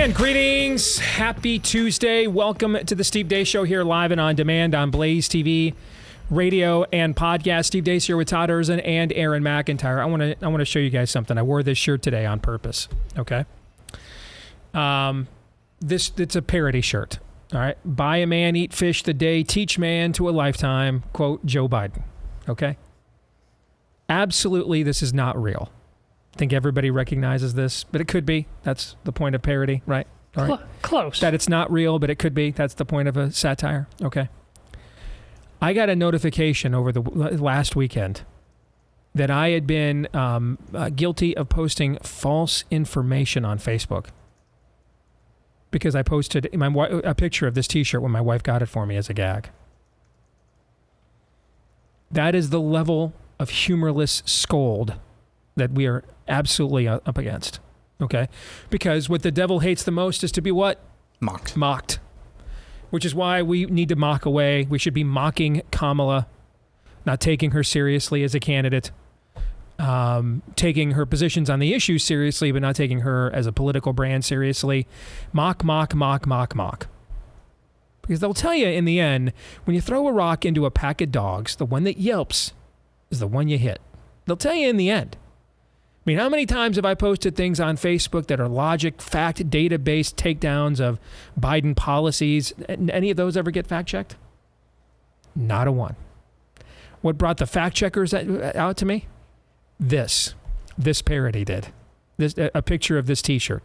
And greetings. Happy Tuesday. Welcome to the Steve Deace Show here live and on demand on Blaze TV, radio, and podcast. Steve Deace here with Todd Erzin and Aaron McIntyre. I want to show you guys something. I wore this shirt today on purpose. Okay. It's a parody shirt. All right. Buy a man, eat fish the day, teach man to a lifetime. Quote Joe Biden. Okay. Absolutely, this is not real. I think everybody recognizes this, but it could be. That's the point of parody, right? All right. Close. That it's not real, but it could be. That's the point of a satire. Okay. I got a notification over the last weekend that I had been guilty of posting false information on Facebook because I posted a picture of this T-shirt when my wife got it for me as a gag. That is the level of humorless scold that we are absolutely up against, okay? Because what the devil hates the most is to be what? Mocked. Which is why we need to mock away. We should be mocking Kamala, not taking her seriously as a candidate, taking her positions on the issues seriously, but not taking her as a political brand seriously. Mock. Because they'll tell you in the end, when you throw a rock into a pack of dogs, the one that yelps is the one you hit. They'll tell you in the end. I mean, how many times have I posted things on Facebook that are logic, fact, data-based takedowns of Biden policies? Any of those ever get fact-checked? Not a one. What brought the fact-checkers out to me? This parody did. A picture of this T-shirt.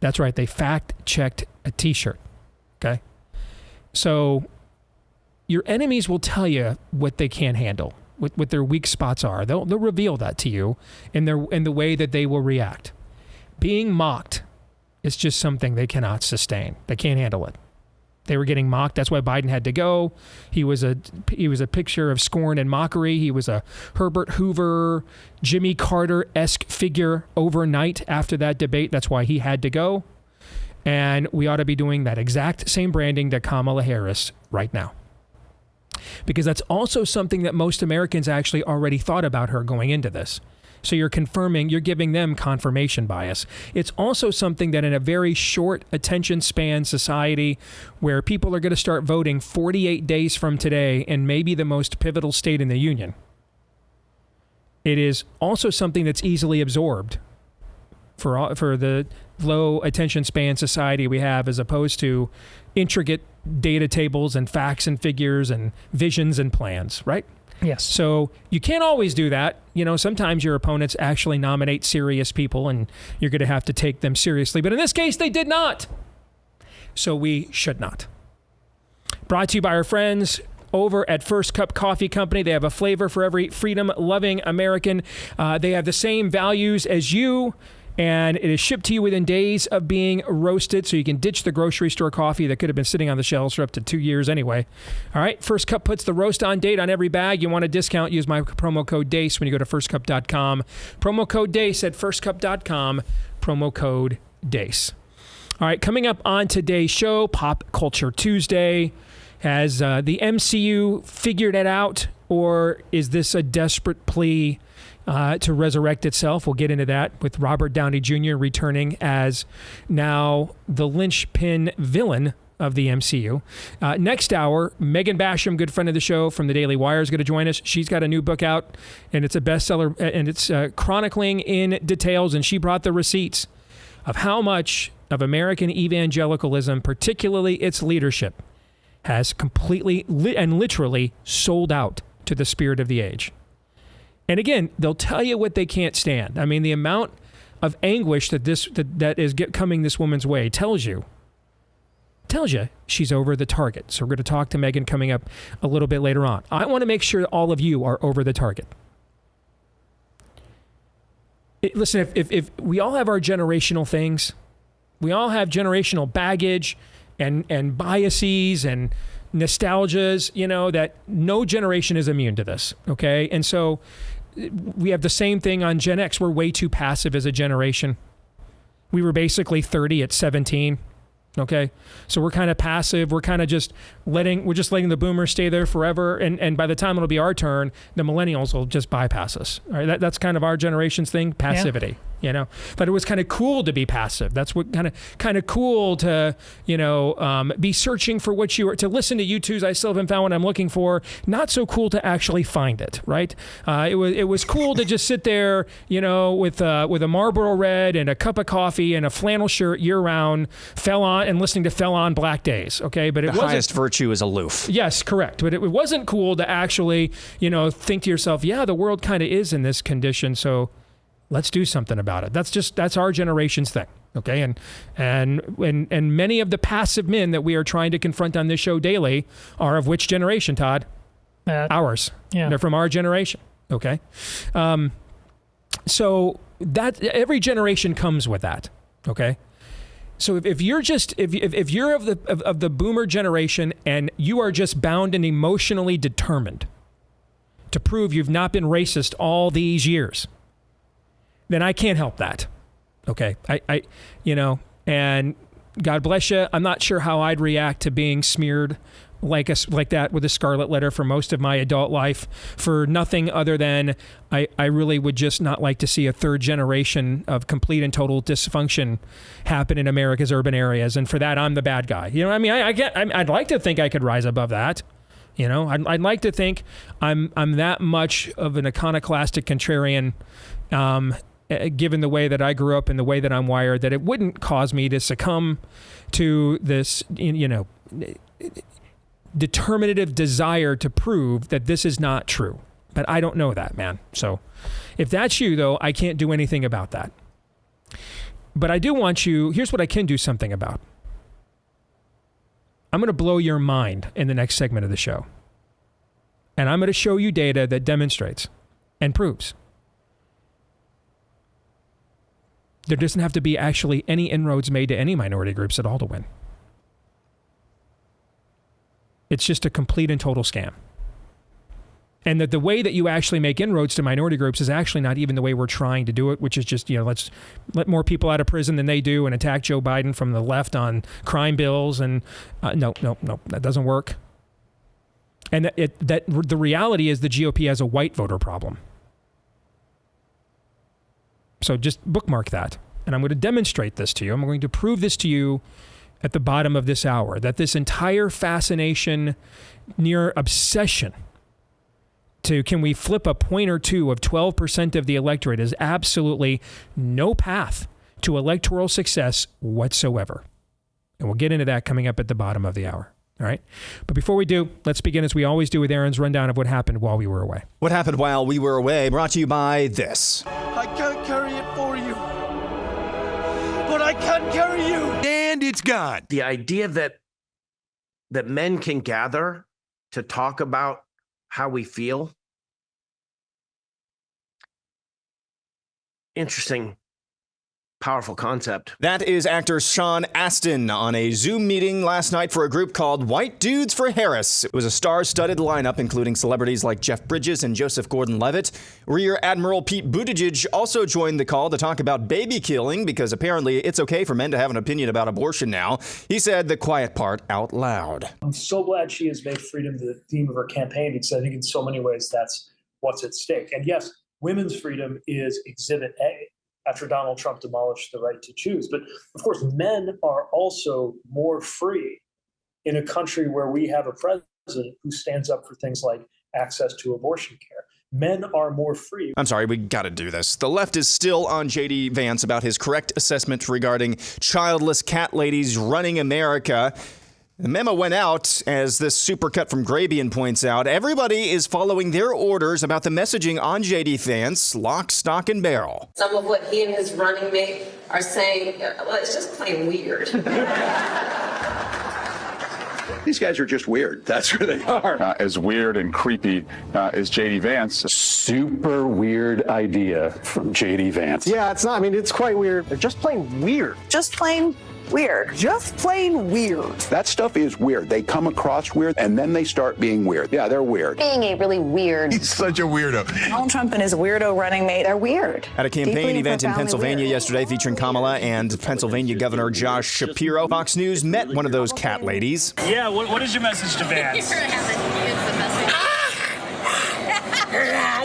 That's right, they fact-checked a T-shirt. Okay? So your enemies will tell you what they can't handle. What their weak spots are. They'll reveal that to you in the way that they will react. Being mocked is just something they cannot sustain. They can't handle it. They were getting mocked. That's why Biden had to go. He was a picture of scorn and mockery. He was a Herbert Hoover, Jimmy Carter-esque figure overnight after that debate. That's why he had to go. And we ought to be doing that exact same branding to Kamala Harris right now. Because that's also something that most Americans actually already thought about her going into this. So you're giving them confirmation bias. It's also something that in a very short attention span society where people are going to start voting 48 days from today in maybe the most pivotal state in the union, it is also something that's easily absorbed for the low attention span society we have, as opposed to intricate data tables and facts and figures and visions and plans, right? Yes. So you can't always do that. You know, sometimes your opponents actually nominate serious people and you're going to have to take them seriously. But in this case, they did not. So we should not. Brought to you by our friends over at First Cup Coffee Company. They have a flavor for every freedom-loving American. They have the same values as you. And it is shipped to you within days of being roasted, so you can ditch the grocery store coffee that could have been sitting on the shelves for up to 2 years anyway. All right, First Cup puts the roast on date on every bag. You want a discount, use my promo code DACE when you go to firstcup.com. Promo code DACE at firstcup.com. Promo code DACE. All right, coming up on today's show, Pop Culture Tuesday. Has the MCU figured it out, or is this a desperate plea to resurrect itself? We'll get into that with Robert Downey Jr. returning as now the linchpin villain of the MCU. Next hour, Megan Basham, good friend of the show from the Daily Wire, is going to join us. She's got a new book out, and it's a bestseller, and it's chronicling in details, and she brought the receipts of how much of American evangelicalism, particularly its leadership, has completely and literally sold out to the spirit of the age. And again, they'll tell you what they can't stand. I mean, the amount of anguish that is coming this woman's way tells you she's over the target. So we're going to talk to Megan coming up a little bit later on. I want to make sure all of you are over the target. Listen, if we all have our generational things, we all have generational baggage and biases and nostalgias, you know, that no generation is immune to this, okay? And so we have the same thing on Gen X. We're way too passive as a generation. We were basically 30 at 17, okay? So we're kind of passive. We're kind of just letting the boomers stay there forever. And by the time it'll be our turn, the millennials will just bypass us. All right, that's kind of our generation's thing, passivity. But it was kind of cool to be passive. That's what kind of cool to, be searching for what to listen to YouTubes I still haven't found what I'm looking for. Not so cool to actually find it, right? It was cool to just sit there, with a Marlboro Red and a cup of coffee and a flannel shirt year round, and listening to Fell On Black Days, okay? But the highest virtue is aloof. Yes, correct. But it wasn't cool to actually, think to yourself, yeah, the world kind of is in this condition, so let's do something about it. That's our generation's thing, okay? And many of the passive men that we are trying to confront on this show daily are of which generation, Todd? Ours. Yeah. They're from our generation, okay? So that every generation comes with that, okay? So if you're of the boomer generation and you are just bound and emotionally determined to prove you've not been racist all these years, then I can't help that. Okay. And God bless you. I'm not sure how I'd react to being smeared like that with a scarlet letter for most of my adult life for nothing other than I really would just not like to see a third generation of complete and total dysfunction happen in America's urban areas. And for that, I'm the bad guy. I'd like to think I could rise above that. I'd like to think I'm that much of an iconoclastic contrarian, given the way that I grew up and the way that I'm wired, that it wouldn't cause me to succumb to this, determinative desire to prove that this is not true. But I don't know that, man. So if that's you, though, I can't do anything about that. But I do want you, here's what I can do something about. I'm going to blow your mind in the next segment of the show. And I'm going to show you data that demonstrates and proves there doesn't have to be actually any inroads made to any minority groups at all to win. It's just a complete and total scam. And that the way that you actually make inroads to minority groups is actually not even the way we're trying to do it, which is just, let's let more people out of prison than they do and attack Joe Biden from the left on crime bills. And no, that doesn't work. And that the reality is the GOP has a white voter problem. So just bookmark that. And I'm going to demonstrate this to you. I'm going to prove this to you at the bottom of this hour, that this entire fascination, near obsession to can we flip a point or two of 12% of the electorate is absolutely no path to electoral success whatsoever. And we'll get into that coming up at the bottom of the hour. All right. But before we do, let's begin as we always do with Aaron's rundown of what happened while we were away. What happened while we were away, brought to you by this. I can't carry it for you, but I can carry you. And it's gone. The idea that men can gather to talk about how we feel. Interesting. Powerful concept. That is actor Sean Astin on a Zoom meeting last night for a group called White Dudes for Harris. It was a star-studded lineup, including celebrities like Jeff Bridges and Joseph Gordon-Levitt. Rear Admiral Pete Buttigieg also joined the call to talk about baby killing, because apparently it's okay for men to have an opinion about abortion now. He said the quiet part out loud. I'm so glad she has made freedom the theme of her campaign, because I think in so many ways that's what's at stake. And yes, women's freedom is Exhibit A, after Donald Trump demolished the right to choose. But of course, men are also more free in a country where we have a president who stands up for things like access to abortion care. Men are more free. I'm sorry, we got to do this. The left is still on J.D. Vance about his correct assessment regarding childless cat ladies running America. The memo went out, as this supercut from Grabian points out. Everybody is following their orders about the messaging on J.D. Vance, lock, stock, and barrel. Some of what he and his running mate are saying, well, it's just plain weird. These guys are just weird. That's where they are. As weird and creepy as J.D. Vance. Super weird idea from J.D. Vance. Yeah, it's not. I mean, it's quite weird. They're just plain weird. Just plain weird. Just plain weird. That stuff is weird. They come across weird, and then they start being weird. Yeah, they're weird. Being a really weird. He's such a weirdo. Donald Trump and his weirdo running mate, they're weird. At a campaign event in Pennsylvania yesterday featuring Kamala and Pennsylvania Governor Josh Shapiro, Fox News met one of those cat ladies. Yeah, what is your message to Vance?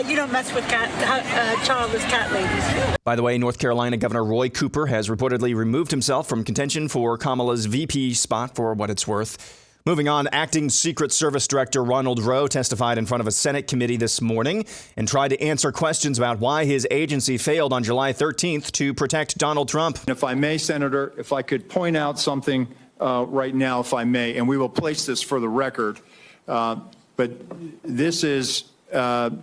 You don't mess with childless cat ladies. By the way, North Carolina Governor Roy Cooper has reportedly removed himself from contention for Kamala's VP spot, for what it's worth. Moving on, acting Secret Service Director Ronald Rowe testified in front of a Senate committee this morning and tried to answer questions about why his agency failed on July 13th to protect Donald Trump. If I may, Senator, if I could point out something right now, if I may, and we will place this for the record, but this is the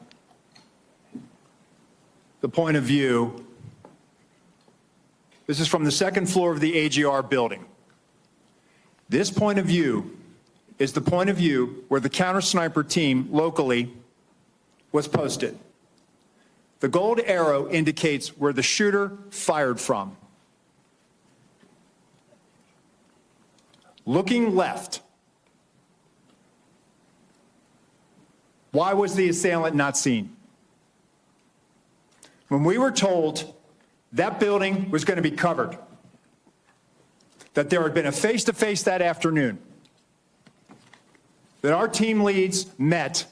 point of view. This is from the second floor of the AGR building. This point of view is the point of view where the counter sniper team locally was posted. The gold arrow indicates where the shooter fired from. Looking left. Why was the assailant not seen? When we were told that building was going to be covered, that there had been a face-to-face that afternoon, that our team leads met,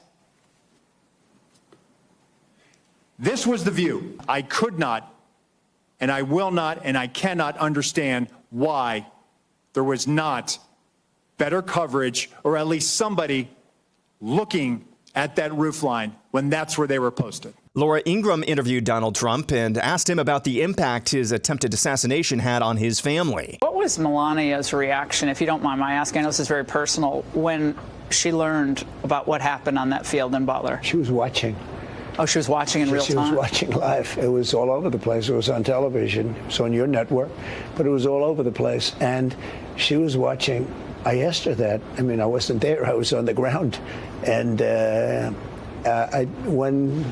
this was the view. I could not, and I will not, and I cannot understand why there was not better coverage, or at least somebody looking at that roof line when that's where they were posted. Laura Ingraham interviewed Donald Trump and asked him about the impact his attempted assassination had on his family. What was Melania's reaction, if you don't mind my asking? I know this is very personal, when she learned about what happened on that field in Butler? She was watching. Oh, she was watching in real time? She was watching live. It was all over the place. It was on television. It was on your network, but it was all over the place. And she was watching. I asked her that. I mean, I wasn't there. I was on the ground. And when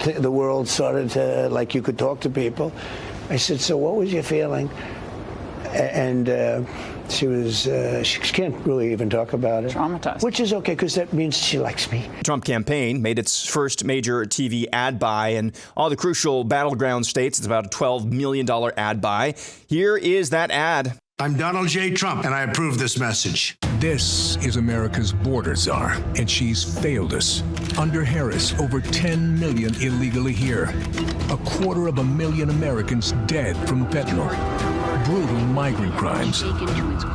the world started to, like, you could talk to people, I said, so what was your feeling? And she can't really even talk about it. Traumatized. Which is okay, because that means she likes me. Trump campaign made its first major TV ad buy in all the crucial battleground states. It's about a $12 million ad buy. Here is that ad. I'm Donald J. Trump, and I approve this message. This is America's border czar, and she's failed us. Under Harris, over 10 million illegally here. 250,000 Americans dead from fentanyl. Brutal migrant crimes.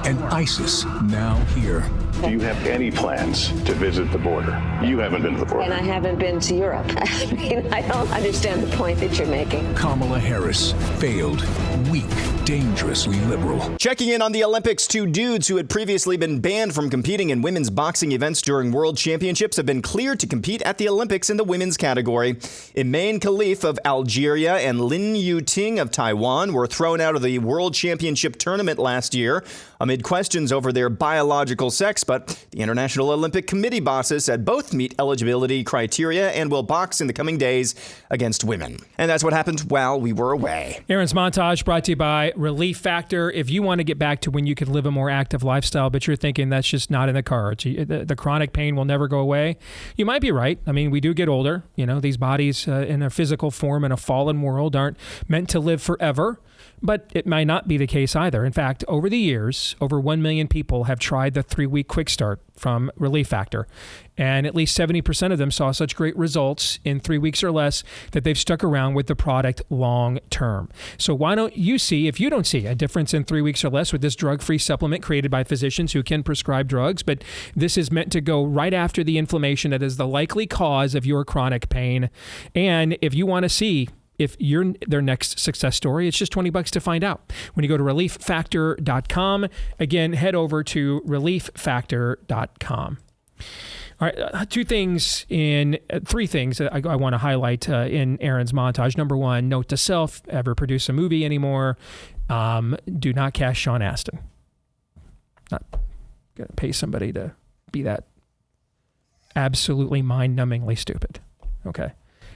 And ISIS now here. Do you have any plans to visit the border? You haven't been to the border. And I haven't been to Europe. I mean, I don't understand the point that you're making. Kamala Harris failed, weak, dangerously liberal. Checking in on the Olympics, two dudes who had previously been banned from competing in women's boxing events during world championships have been cleared to compete at the Olympics in the women's category. Imain Khalif of Algeria and Lin Yu-ting of Taiwan were thrown out of the world championship tournament last year amid questions over their biological sex, but the International Olympic Committee bosses said both meet eligibility criteria and will box in the coming days against women. And that's what happened while we were away. Aaron's Montage brought to you by Relief Factor. If you want to get back to when you could live a more active lifestyle, but you're thinking that's just not in the cards, the chronic pain will never go away, you might be right. I mean, we do get older. You know, these bodies in a physical form in a fallen world aren't meant to live forever. But it might not be the case either. In fact, over the years, over 1 million people have tried the 3-week quick start from Relief Factor. And at least 70% of them saw such great results in 3 weeks or less that they've stuck around with the product long term. So why don't you see, if you don't see a difference in 3 weeks or less with this drug-free supplement created by physicians who can prescribe drugs, but this is meant to go right after the inflammation that is the likely cause of your chronic pain. And if you want to see if you're their next success story, it's just $20 to find out. When you go to relieffactor.com, again, head over to relieffactor.com. All right, three things that I want to highlight in Aaron's montage. Number one, note to self, ever produce a movie anymore, do not cast Sean Astin. Not going to pay somebody to be that absolutely mind-numbingly stupid. Okay.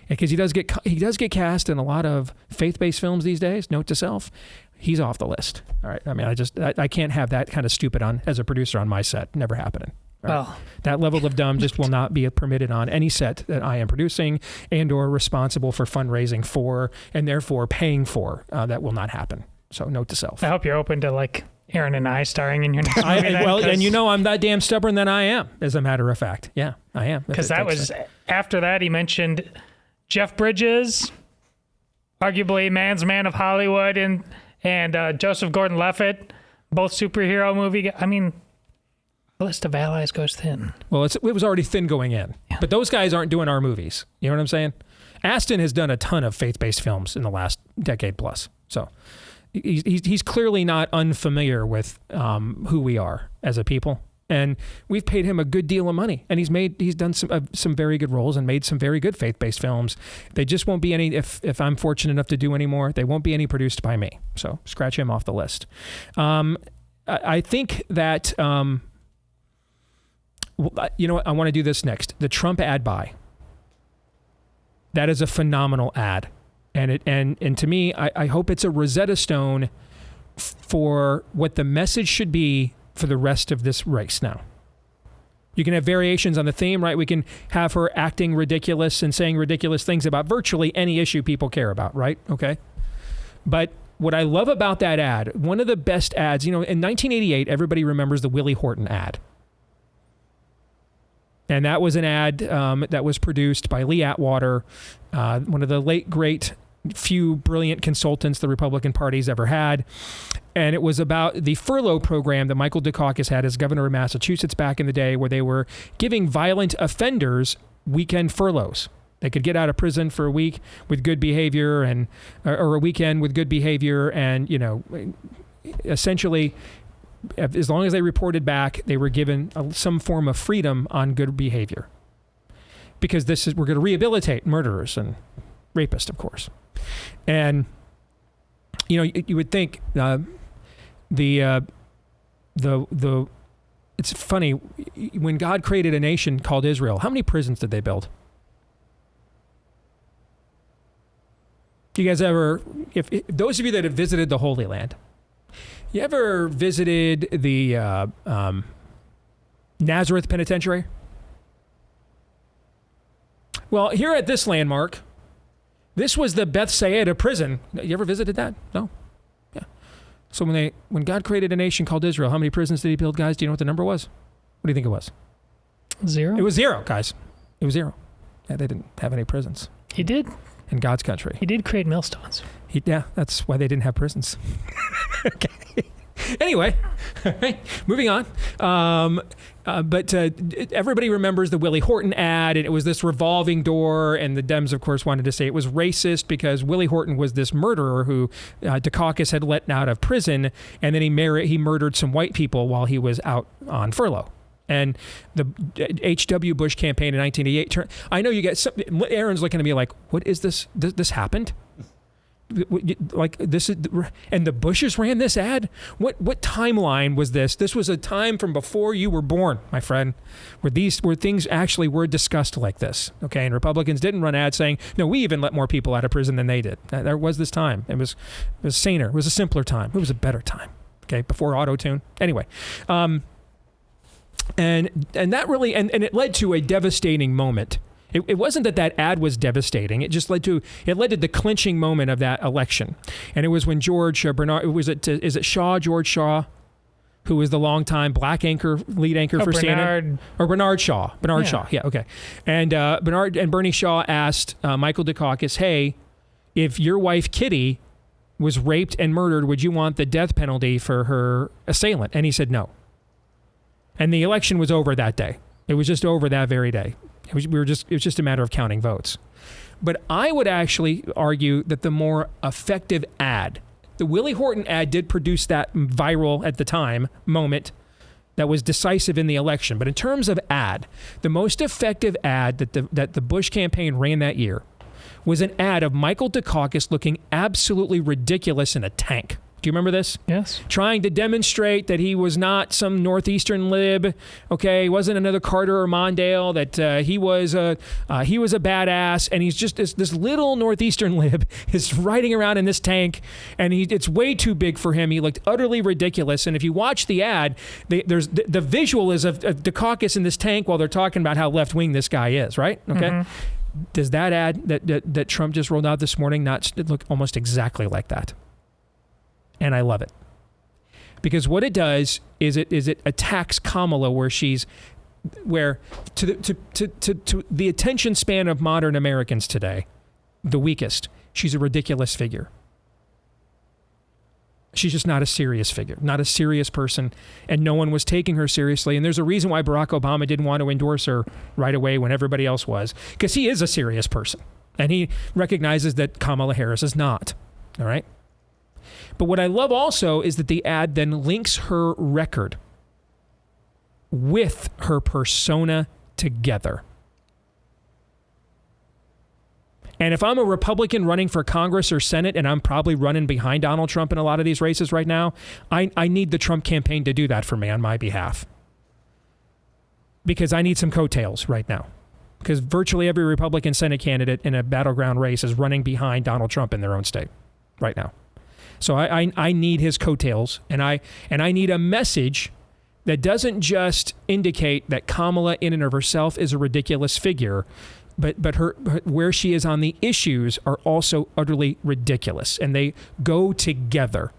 Because he does get cast in a lot of faith-based films these days. Note to self, he's off the list. All right. I mean, I can't have that kind of stupid on as a producer on my set. Never happening. Right? Well, that level of dumb just will not be permitted on any set that I am producing and or responsible for fundraising for and therefore paying for. That will not happen. So note to self. I hope you're open to like Aaron and I starring in your next movie. And you know I'm that damn stubborn that I am, as a matter of fact. Yeah, I am. Because that was, after that, he mentioned Jeff Bridges, arguably man's man of Hollywood, and Joseph Gordon-Levitt, both superhero movie. I mean, the list of allies goes thin. Well, it was already thin going in. Yeah. But those guys aren't doing our movies. You know what I'm saying? Aston has done a ton of faith-based films in the last decade plus. So he's clearly not unfamiliar with who we are as a people. And we've paid him a good deal of money. And he's done some very good roles and made some very good faith-based films. They just won't be any, if I'm fortunate enough to do any more, they won't be any produced by me. So scratch him off the list. I think that, you know what, I want to do this next. The Trump ad buy. That is a phenomenal ad. And to me, I hope it's a Rosetta Stone for what the message should be for the rest of this race now. You can have variations on the theme, right? We can have her acting ridiculous and saying ridiculous things about virtually any issue people care about, right? Okay. But what I love about that ad, one of the best ads, you know, in 1988, everybody remembers the Willie Horton ad. And that was an ad that was produced by Lee Atwater, one of the late, great, few brilliant consultants the Republican Party's ever had. And it was about the furlough program that Michael Dukakis had as governor of Massachusetts back in the day, where they were giving violent offenders weekend furloughs. They could get out of prison for a week with good behavior or a weekend with good behavior. And, you know, essentially, as long as they reported back, they were given some form of freedom on good behavior. Because we're going to rehabilitate murderers and rapists, of course. And, you know, you would think it's funny, when God created a nation called Israel, how many prisons did they build? Do you guys ever, if those of you that have visited the Holy Land, you ever visited the Nazareth Penitentiary? Well, here at this landmark, this was the Bethsaida prison. You ever visited that? No? Yeah. So when God created a nation called Israel, how many prisons did he build, guys? Do you know what the number was? What do you think it was? 0? It was 0, guys. It was 0. Yeah, they didn't have any prisons. He did. In God's country. He did create millstones. Yeah, that's why they didn't have prisons. Okay. Anyway, moving on. But everybody remembers the Willie Horton ad, and it was this revolving door, and the Dems, of course, wanted to say it was racist because Willie Horton was this murderer who Dukakis had let out of prison, and then he murdered some white people while he was out on furlough. And the H.W. Bush campaign in 1988, I know you get Aaron's looking at me like, what is this? This happened? Like this is, and the Bushes ran this ad? What timeline was this? This was a time from before you were born, my friend, where things actually were discussed like this. Okay, and Republicans didn't run ads saying, no, we even let more people out of prison than they did. There was this time. It was saner. It was a simpler time. It was a better time. Okay, before auto-tune. Anyway, and that really and it led to a devastating moment. It wasn't that ad was devastating. It just led to the clinching moment of that election. And it was when George Shaw, who was the longtime black lead anchor for CNN? Or Bernard Shaw. Shaw, yeah, okay. And Bernie Shaw asked Michael Dukakis, hey, if your wife Kitty was raped and murdered, would you want the death penalty for her assailant? And he said no. And the election was over that day. It was just over that very day. It was just a matter of counting votes. But I would actually argue that the more effective ad, the Willie Horton ad did produce that viral at the time moment that was decisive in the election. But in terms of ad, the most effective ad that the Bush campaign ran that year was an ad of Michael Dukakis looking absolutely ridiculous in a tank. Do you remember this? Yes. Trying to demonstrate that he was not some Northeastern lib, okay? He wasn't another Carter or Mondale, that he was a badass, and he's just this little Northeastern lib is riding around in this tank, and it's way too big for him. He looked utterly ridiculous, and if you watch the ad, there's the visual is of Dukakis in this tank while they're talking about how left-wing this guy is, right? Okay. Mm-hmm. Does that ad that Trump just rolled out this morning not look almost exactly like that? And I love it. Because what it does is it attacks Kamala where to the attention span of modern Americans today, the weakest. She's a ridiculous figure. She's just not a serious figure, not a serious person, and no one was taking her seriously. And there's a reason why Barack Obama didn't want to endorse her right away when everybody else was, because he is a serious person, and he recognizes that Kamala Harris is not. All right? But what I love also is that the ad then links her record with her persona together. And if I'm a Republican running for Congress or Senate, and I'm probably running behind Donald Trump in a lot of these races right now, I need the Trump campaign to do that for me on my behalf. Because I need some coattails right now. Because virtually every Republican Senate candidate in a battleground race is running behind Donald Trump in their own state right now. So I need his coattails, and I need a message that doesn't just indicate that Kamala in and of herself is a ridiculous figure, but her where she is on the issues are also utterly ridiculous, and they go together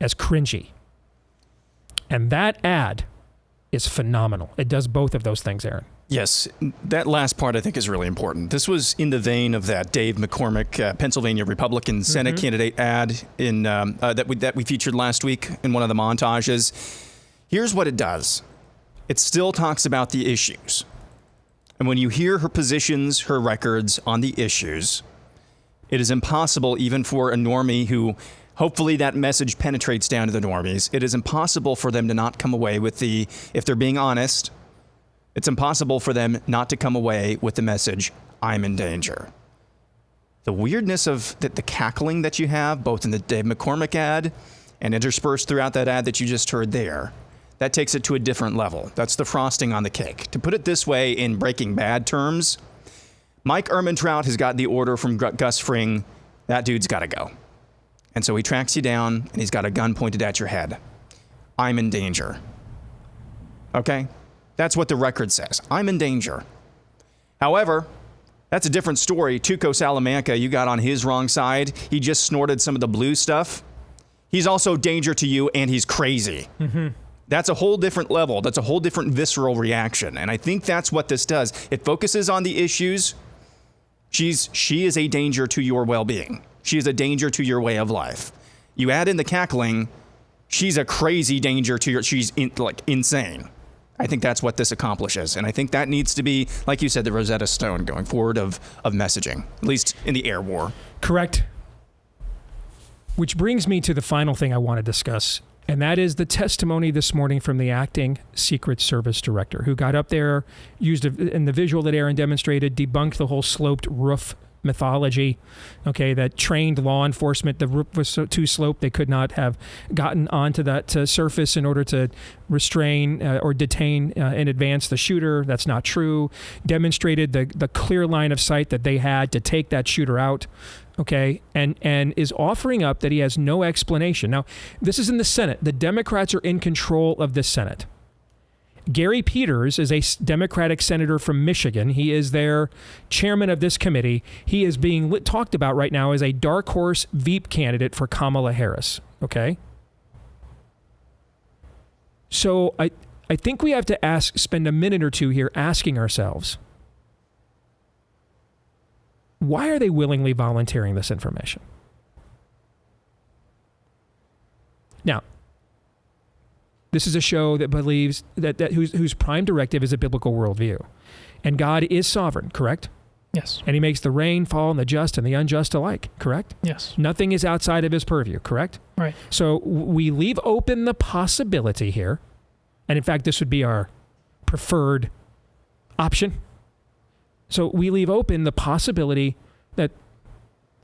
as cringy. And that ad is phenomenal. It does both of those things, Aaron. Yes, that last part I think is really important. This was in the vein of that Dave McCormick, Pennsylvania Republican Senate candidate ad in that we featured last week in one of the montages. Here's what it does. It still talks about the issues. And when you hear her positions, her records on the issues, it is impossible even for a normie who hopefully that message penetrates down to the normies. It is impossible for them to not come away with if they're being honest, it's impossible for them not to come away with the message, I'm in danger. The weirdness of the cackling that you have, both in the Dave McCormick ad and interspersed throughout that ad that you just heard there, that takes it to a different level. That's the frosting on the cake. To put it this way, in Breaking Bad terms, Mike Ehrmantraut has got the order from Gus Fring, that dude's got to go. And so he tracks you down, and he's got a gun pointed at your head. I'm in danger. Okay? That's what the record says. I'm in danger. However, that's a different story. Tuco Salamanca, you got on his wrong side. He just snorted some of the blue stuff. He's also danger to you, and he's crazy. Mm-hmm. That's a whole different level. That's a whole different visceral reaction. And I think that's what this does. It focuses on the issues. She is a danger to your well-being. She is a danger to your way of life. You add in the cackling, she's a crazy danger to she's insane. I think that's what this accomplishes. And I think that needs to be, like you said, the Rosetta Stone going forward of messaging, at least in the air war. Correct. Which brings me to the final thing I want to discuss. And that is the testimony this morning from the acting Secret Service director, who got up there, used in the visual that Aaron demonstrated, debunked the whole sloped roof mythology, okay, that trained law enforcement, the roof was too sloped, they could not have gotten onto that surface in order to restrain or detain in advance the shooter. That's not true. Demonstrated the clear line of sight that they had to take that shooter out. Okay, and is offering up that he has no explanation. Now, this is in the Senate. The Democrats are in control of the Senate. Gary Peters is a Democratic senator from Michigan. He is their chairman of this committee. He is being talked about right now as a dark horse Veep candidate for Kamala Harris. Okay? So I think we have to spend a minute or two here asking ourselves, why are they willingly volunteering this information? Now, this is a show that believes that whose prime directive is a biblical worldview. And God is sovereign, correct? Yes. And he makes the rain fall on the just and the unjust alike, correct? Yes. Nothing is outside of his purview, correct? Right. So we leave open the possibility here, and in fact, this would be our preferred option. So we leave open the possibility that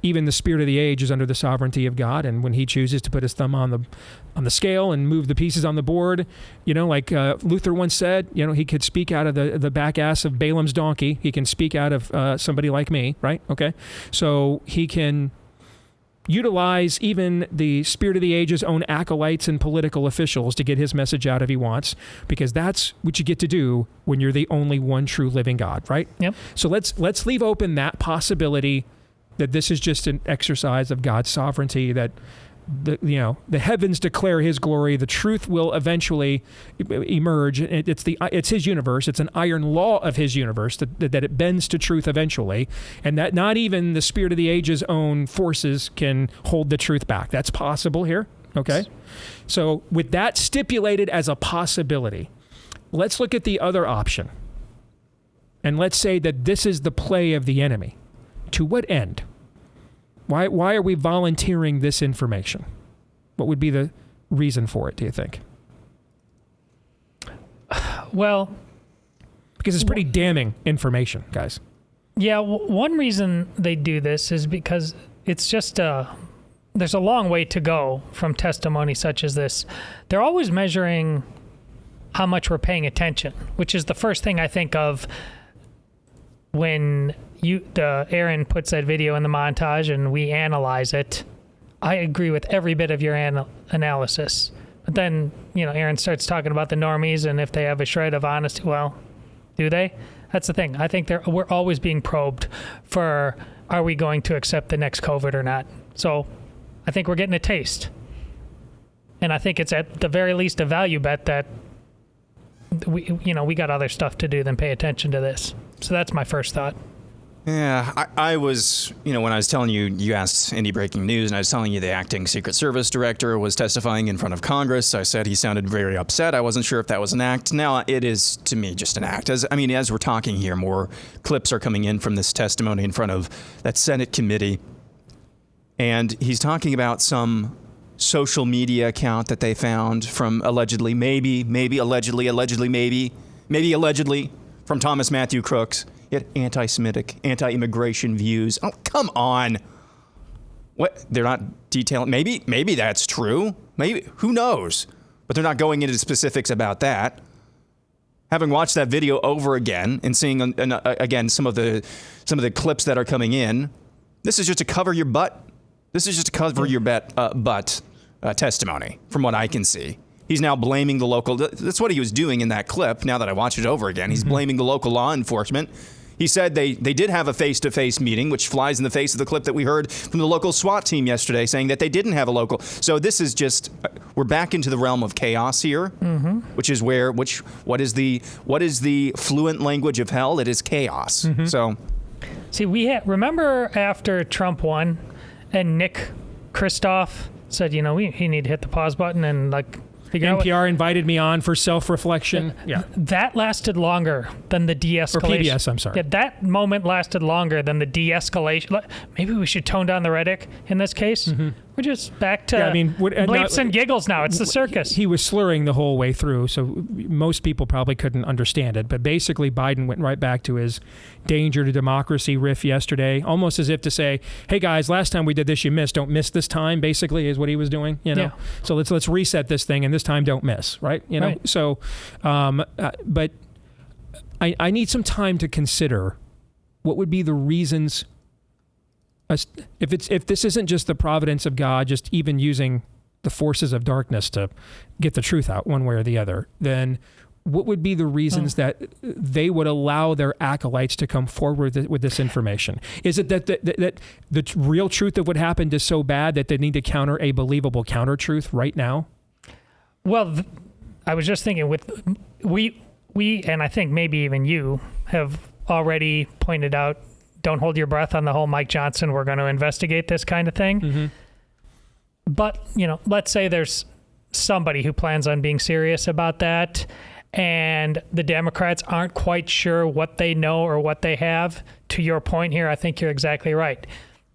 even the spirit of the age is under the sovereignty of God, and when he chooses to put his thumb on the scale and move the pieces on the board, like Luther once said, he could speak out of the back ass of Balaam's donkey. He can speak out of somebody like me, right? Okay. So he can utilize even the spirit of the age's own acolytes and political officials to get his message out if he wants, because that's what you get to do when you're the only one true living God, right? Yep. So let's leave open that possibility that this is just an exercise of God's sovereignty, that the heavens declare his glory. The truth will eventually emerge. It's his universe. It's an iron law of his universe that it bends to truth eventually, and that not even the spirit of the age's own forces can hold the truth back. That's possible here. Okay, so with that stipulated as a possibility, let's look at the other option, and let's say that this is the play of the enemy. To what end? Why are we volunteering this information? What would be the reason for it, do you think? Well, because it's pretty damning information, guys. Yeah, one reason they do this is because it's just there's a long way to go from testimony such as this. They're always measuring how much we're paying attention, which is the first thing I think of when Aaron puts that video in the montage and we analyze it. I agree with every bit of your analysis. But then, Aaron starts talking about the normies and if they have a shred of honesty. Well, do they? That's the thing. I think we're always being probed for, are we going to accept the next COVID or not? So I think we're getting a taste. And I think it's at the very least a value bet that we got other stuff to do than pay attention to this. So that's my first thought. Yeah, I was, when I was telling you, you asked any breaking news, and I was telling you the acting Secret Service director was testifying in front of Congress. I said he sounded very upset. I wasn't sure if that was an act. Now, it is, to me, just an act. As we're talking here, more clips are coming in from this testimony in front of that Senate committee. And he's talking about some social media account that they found from allegedly from Thomas Matthew Crooks. He had anti-Semitic, anti-immigration views. Oh, come on. What? They're not detailing. Maybe that's true. Maybe. Who knows? But they're not going into specifics about that. Having watched that video over again and seeing again some of the clips that are coming in, this is just to cover your butt. This is just to cover your butt testimony, from what I can see. He's now blaming the local. That's what he was doing in that clip. Now that I watch it over again, he's blaming the local law enforcement. He said they did have a face-to-face meeting, which flies in the face of the clip that we heard from the local SWAT team yesterday, saying that they didn't have a local. So this is just, we're back into the realm of chaos here, which is what is the fluent language of hell? It is chaos. So, see, remember after Trump won, and Nick Kristof said, we need to hit the pause button and NPR invited me on for self-reflection. Yeah. That lasted longer than the de-escalation. Or PBS, I'm sorry. Yeah, that moment lasted longer than the de-escalation. Maybe we should tone down the rhetoric in this case. We're just back to bleeps and giggles now. It's the circus. He was slurring the whole way through, so most people probably couldn't understand it. But basically, Biden went right back to his danger to democracy riff yesterday, almost as if to say, hey, guys, last time we did this, you missed. Don't miss this time, basically, is what he was doing. Yeah. So let's reset this thing, and this time don't miss, right? Right. So, but I need some time to consider what would be the reasons. If this isn't just the providence of God, just even using the forces of darkness to get the truth out one way or the other, then what would be the reasons that they would allow their acolytes to come forward with this information? Is it that the real truth of what happened is so bad that they need to counter a believable counter truth right now? Well, I was just thinking we and I think maybe even you have already pointed out, don't hold your breath on the whole Mike Johnson, we're going to investigate this kind of thing. But, let's say there's somebody who plans on being serious about that, and the Democrats aren't quite sure what they know or what they have. To your point here, I think you're exactly right.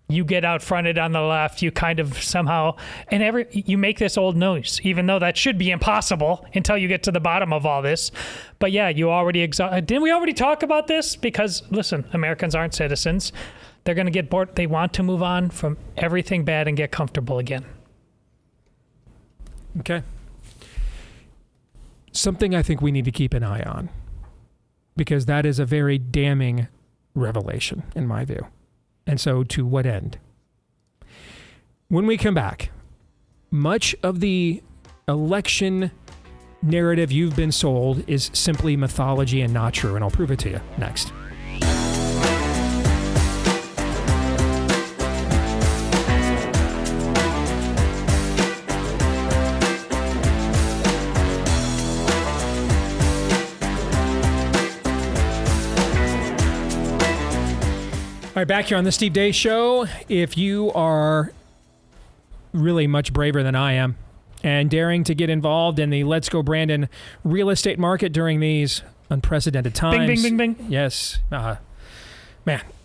You get out fronted on the left, you kind of somehow, you make this old news, even though that should be impossible until you get to the bottom of all this. But yeah, you already didn't we already talk about this? Because listen, Americans aren't citizens. They're going to get bored. They want to move on from everything bad and get comfortable again. Okay. Something I think we need to keep an eye on, because that is a very damning revelation in my view. And so to what end? When we come back, much of the election narrative you've been sold is simply mythology and not true, and I'll prove it to you next. right, back here on the Steve Deace Show. If you are really much braver than I am and daring to get involved in the Let's Go Brandon real estate market during these unprecedented times. Bing, bing, bing, bing. Yes. Man,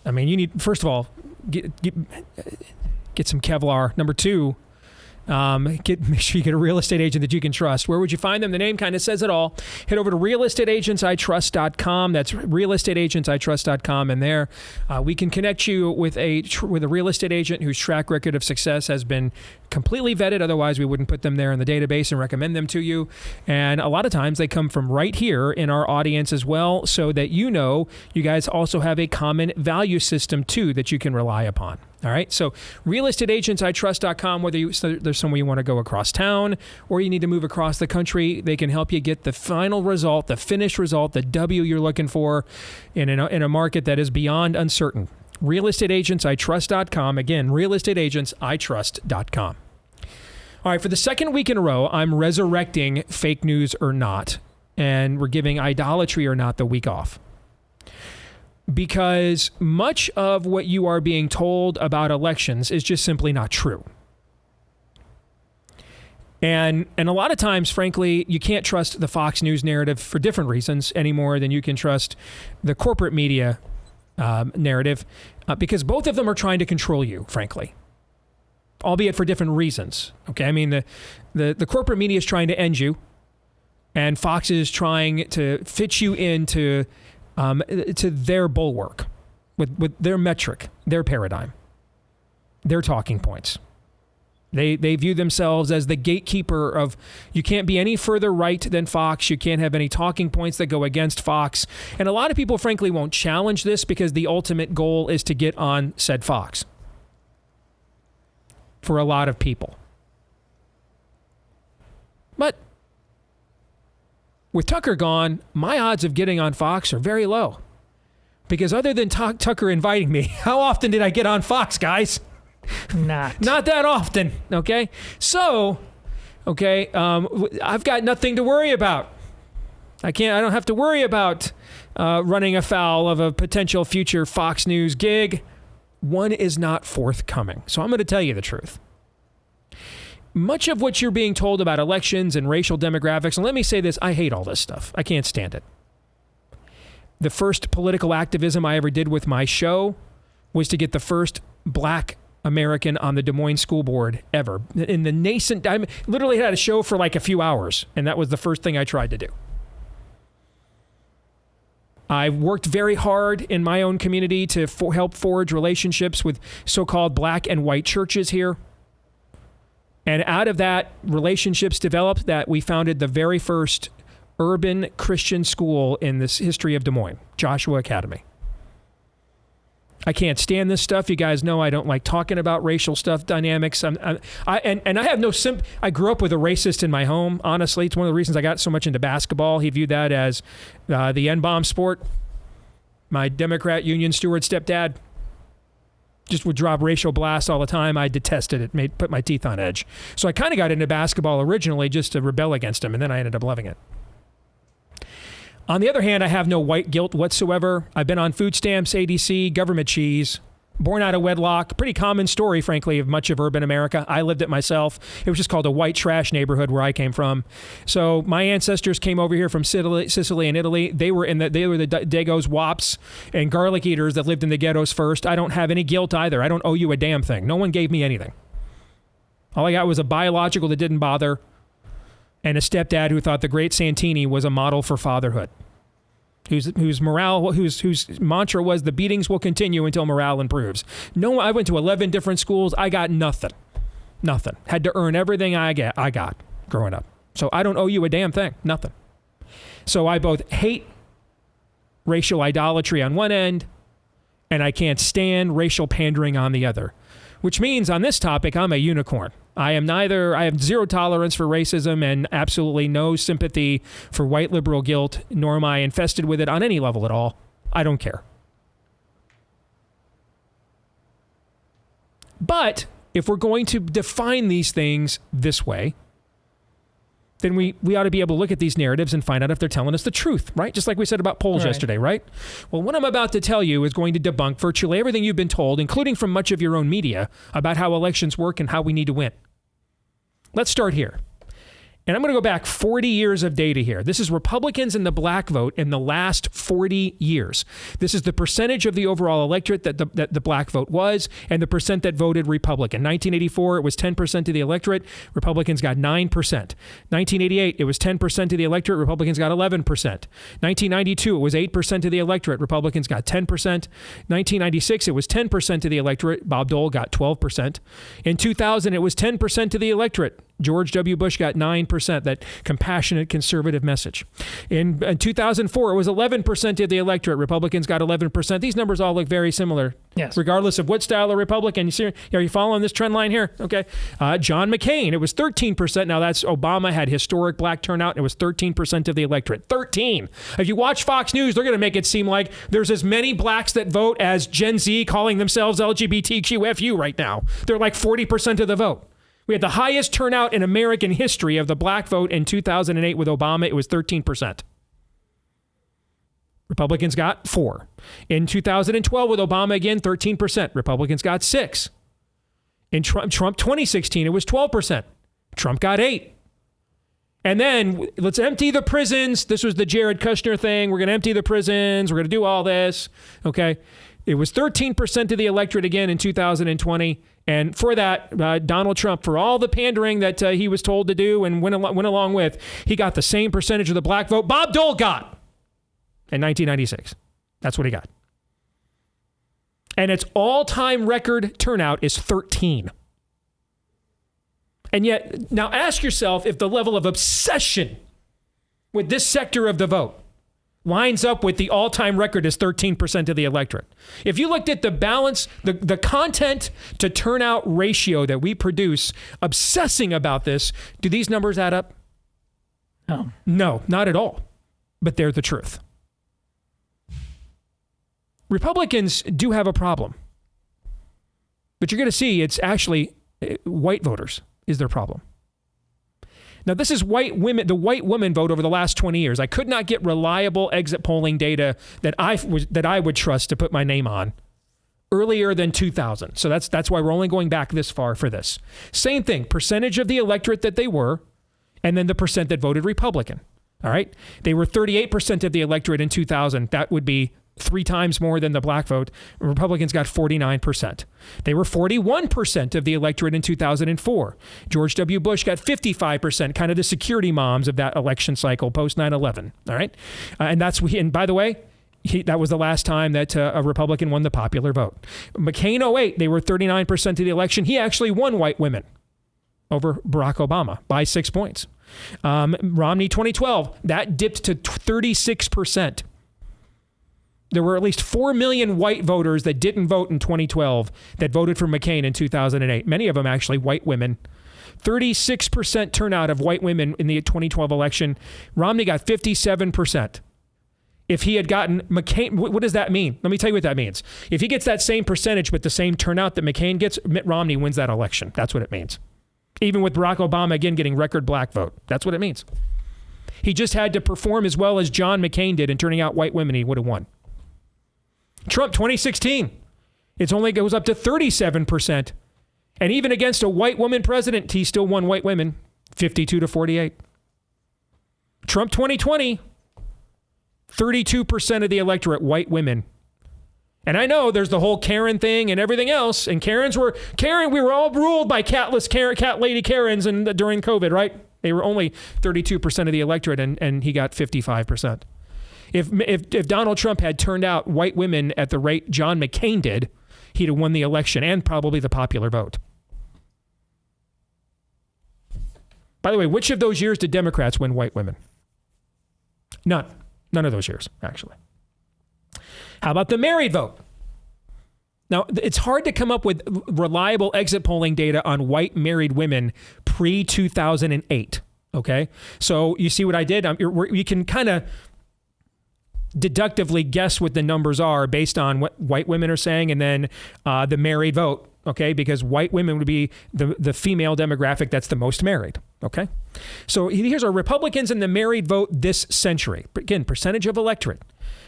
I mean, you need, first of all, get some Kevlar. Number two, make sure you get a real estate agent that you can trust. Where would you find them? The name kind of says it all. Head over to realestateagentsitrust.com. That's realestateagentsitrust.com. And there we can connect you with a real estate agent whose track record of success has been completely vetted. Otherwise, we wouldn't put them there in the database and recommend them to you. And a lot of times they come from right here in our audience as well, so that you guys also have a common value system too that you can rely upon. All right, so realestateagentsitrust.com, whether there's somewhere you want to go across town or you need to move across the country, they can help you get the final result, the finished result, the W you're looking for in a market that is beyond uncertain. Realestateagentsitrust.com. Again, realestateagentsitrust.com. All right, for the second week in a row, I'm resurrecting fake news or not, and we're giving idolatry or not the week off. Because much of what you are being told about elections is just simply not true. And a lot of times, frankly, you can't trust the Fox News narrative for different reasons any more than you can trust the corporate media narrative, because both of them are trying to control you, frankly, albeit for different reasons. Okay, I mean, the corporate media is trying to end you, and Fox is trying to fit you into to their bulwark with their metric, their paradigm, their talking points. They view themselves as the gatekeeper of, you can't be any further right than Fox. You can't have any talking points that go against Fox. And a lot of people, frankly, won't challenge this because the ultimate goal is to get on said Fox for a lot of people. But with Tucker gone, my odds of getting on Fox are very low. Because other than Tucker inviting me, how often did I get on Fox, guys? Not that often, okay? So, I've got nothing to worry about. I don't have to worry about running afoul of a potential future Fox News gig. One is not forthcoming. So I'm going to tell you the truth. Much of what you're being told about elections and racial demographics, and let me say this, I hate all this stuff. I can't stand it. The first political activism I ever did with my show was to get the first black American on the Des Moines School Board ever. In the nascent, I literally had a show for like a few hours, and that was the first thing I tried to do. I worked very hard in my own community to help forge relationships with so-called black and white churches here. And out of that, relationships developed that we founded the very first urban Christian school in this history of Des Moines, Joshua Academy. I can't stand this stuff. You guys know I don't like talking about racial stuff, dynamics. I have no I grew up with a racist in my home. Honestly, it's one of the reasons I got so much into basketball. He viewed that as the N-bomb sport. My Democrat union steward stepdad just would drop racial blasts all the time. I detested it, put my teeth on edge. So I kind of got into basketball originally just to rebel against him, and then I ended up loving it. On the other hand, I have no white guilt whatsoever. I've been on food stamps, ADC, government cheese, born out of wedlock. Pretty common story, frankly, of much of urban America. I lived it myself. It was just called a white trash neighborhood where I came from. So my ancestors came over here from Sicily and Italy. They were the Dagos, Wops, and garlic eaters that lived in the ghettos first. I don't have any guilt either. I don't owe you a damn thing. No one gave me anything. All I got was a biological that didn't bother, and a stepdad who thought the great Santini was a model for fatherhood, whose mantra was the beatings will continue until morale improves. No, I went to 11 different schools. I got nothing. Had to earn everything I got growing up. So I don't owe you a damn thing. Nothing. So I both hate racial idolatry on one end, and I can't stand racial pandering on the other. Which means on this topic, I'm a unicorn. I have zero tolerance for racism and absolutely no sympathy for white liberal guilt, nor am I infested with it on any level at all. I don't care. But if we're going to define these things this way, then we ought to be able to look at these narratives and find out if they're telling us the truth, right? Just like we said about polls yesterday, right? Well, what I'm about to tell you is going to debunk virtually everything you've been told, including from much of your own media, about how elections work and how we need to win. Let's start here. And I'm going to go back 40 years of data here. This is Republicans in the black vote in the last 40 years. This is the percentage of the overall electorate that the black vote was, and the percent that voted Republican. 1984, it was 10% of the electorate. Republicans got 9%. 1988, it was 10% of the electorate. Republicans got 11%. 1992, it was 8% of the electorate. Republicans got 10%. 1996, it was 10% of the electorate. Bob Dole got 12%. In 2000, it was 10% of the electorate. George W. Bush got 9%, that compassionate conservative message. In 2004, it was 11% of the electorate. Republicans got 11%. These numbers all look very similar. Yes. Regardless of what style of Republican. Are you following this trend line here? Okay. John McCain, it was 13%. Now that's Obama had historic black turnout. It was 13% of the electorate. 13. If you watch Fox News, they're going to make it seem like there's as many blacks that vote as Gen Z calling themselves LGBTQFU right now. They're like 40% of the vote. We had the highest turnout in American history of the black vote in 2008 with Obama. It was 13%. Republicans got 4%. In 2012 with Obama, again, 13%. Republicans got 6%. In Trump 2016, it was 12%. Trump got 8%. And then let's empty the prisons. This was the Jared Kushner thing. We're going to empty the prisons. We're going to do all this. Okay. It was 13% of the electorate again in 2020. And for that, Donald Trump, for all the pandering that he was told to do and went along with, he got the same percentage of the black vote Bob Dole got in 1996. That's what he got. And its all-time record turnout is 13. And yet, now ask yourself if the level of obsession with this sector of the vote lines up with the all-time record is 13% of the electorate. If you looked at the balance, the content to turnout ratio that we produce, obsessing about this, do these numbers add up? No. No, not at all. But they're the truth. Republicans do have a problem. But you're going to see it's actually white voters is their problem. Now, this is white women, the white women vote over the last 20 years. I could not get reliable exit polling data that I would trust to put my name on earlier than 2000. So that's why we're only going back this far for this. Same thing, percentage of the electorate that they were, and then the percent that voted Republican. All right? They were 38% of the electorate in 2000. That would be 3 times more than the black vote. Republicans got 49%. They were 41% of the electorate in 2004. George W. Bush got 55%, kind of the security moms of that election cycle post 9/11. All right, and by the way, that was the last time that a Republican won the popular vote. McCain 08, they were 39% of the election. He actually won white women over Barack Obama by 6 points. Romney 2012, that dipped to 36%. There were at least 4 million white voters that didn't vote in 2012 that voted for McCain in 2008. Many of them actually white women. 36% turnout of white women in the 2012 election. Romney got 57%. If he had gotten McCain, what does that mean? Let me tell you what that means. If he gets that same percentage but the same turnout that McCain gets, Mitt Romney wins that election. That's what it means. Even with Barack Obama, again, getting record black vote. That's what it means. He just had to perform as well as John McCain did in turning out white women. He would have won. Trump 2016, it only goes up to 37%. And even against a white woman president, he still won white women 52-48. Trump 2020, 32% of the electorate, white women. And I know there's the whole Karen thing and everything else. And we were all ruled by cat lady Karens during COVID, right? They were only 32% of the electorate and he got 55%. If Donald Trump had turned out white women at the rate John McCain did, he'd have won the election and probably the popular vote. By the way, which of those years did Democrats win white women? None. None of those years, actually. How about the married vote? Now, it's hard to come up with reliable exit polling data on white married women pre-2008, okay? So you see what I did? You can kind of deductively guess what the numbers are based on what white women are saying and then the married vote. okay, because white women would be the female demographic that's the most married, okay? So here's our Republicans in the married vote this century. Again, percentage of electorate,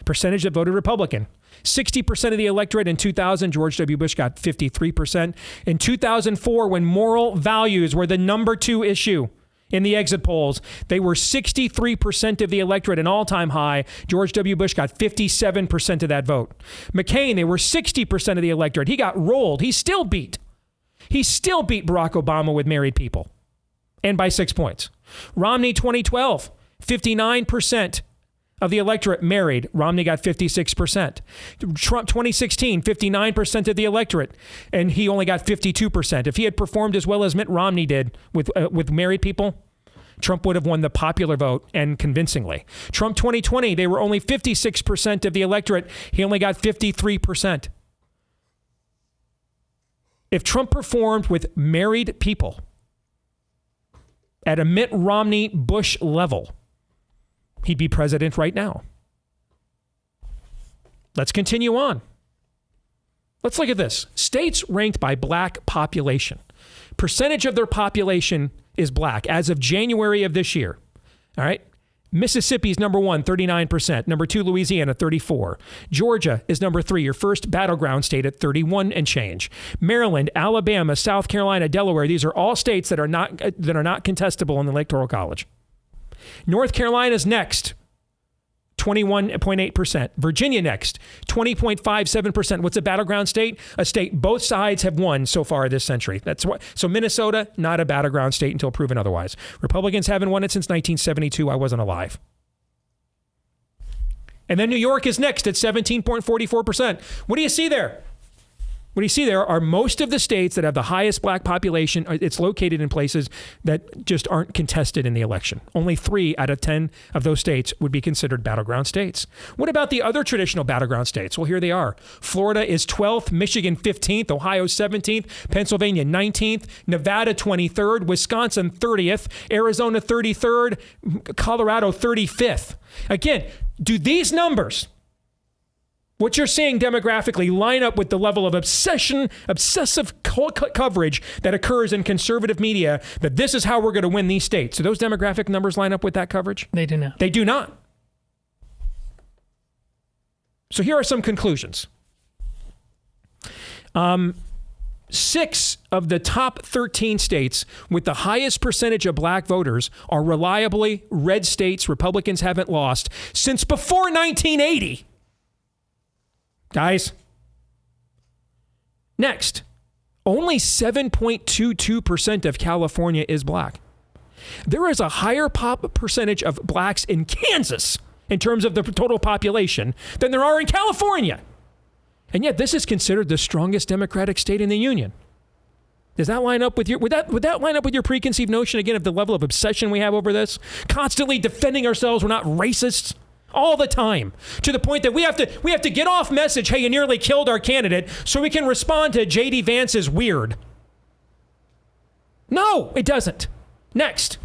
percentage that voted Republican. 60% of the electorate in 2000, George W. Bush got 53%. In 2004, when moral values were the number 2 issue in the exit polls, they were 63% of the electorate, an all-time high. George W. Bush got 57% of that vote. McCain, they were 60% of the electorate. He got rolled. He still beat Barack Obama with married people, and by 6 points. Romney, 2012, 59% of the electorate married. Romney got 56%. Trump, 2016, 59% of the electorate, and he only got 52%. If he had performed as well as Mitt Romney did with married people, Trump would have won the popular vote, and convincingly. Trump 2020, they were only 56% of the electorate. He only got 53%. If Trump performed with married people at a Mitt Romney Bush level, he'd be president right now. Let's continue on. Let's look at this. States ranked by black population. Percentage of their population is black as of January of this year. All right. Mississippi's number 1, 39%. Number 2, Louisiana, 34%. Georgia is number 3, your first battleground state at 31 and change. Maryland, Alabama, South Carolina, Delaware. These are all states that are not contestable in the Electoral College. North Carolina's next, 21.8%. Virginia next, 20.57%. What's a battleground state? A state both sides have won so far this century. That's what. So Minnesota, not a battleground state until proven otherwise. Republicans haven't won it since 1972. I wasn't alive. And then New York is next at 17.44%. What do you see there? What you see there are most of the states that have the highest black population. It's located in places that just aren't contested in the election. Only 3 out of 10 of those states would be considered battleground states. What about the other traditional battleground states? Well, here they are. Florida is 12th, Michigan 15th, Ohio 17th, Pennsylvania 19th, Nevada 23rd, Wisconsin 30th, Arizona 33rd, Colorado 35th. Again, do these numbers, what you're seeing demographically, line up with the level of obsessive coverage that occurs in conservative media, that this is how we're going to win these states? Do those demographic numbers line up with that coverage? They do not. They do not. So here are some conclusions. 6 of the top 13 states with the highest percentage of black voters are reliably red states Republicans haven't lost since before 1980. Guys, next, only 7.22% of California is black. There is a higher percentage of blacks in Kansas in terms of the total population than there are in California. And yet this is considered the strongest Democratic state in the union. Does that line up with would that line up with your preconceived notion again of the level of obsession we have over this? Constantly defending ourselves, we're not racists. All the time, to the point that we have to get off message, hey, you nearly killed our candidate, so we can respond to J.D. Vance's weird. No, it doesn't. Next.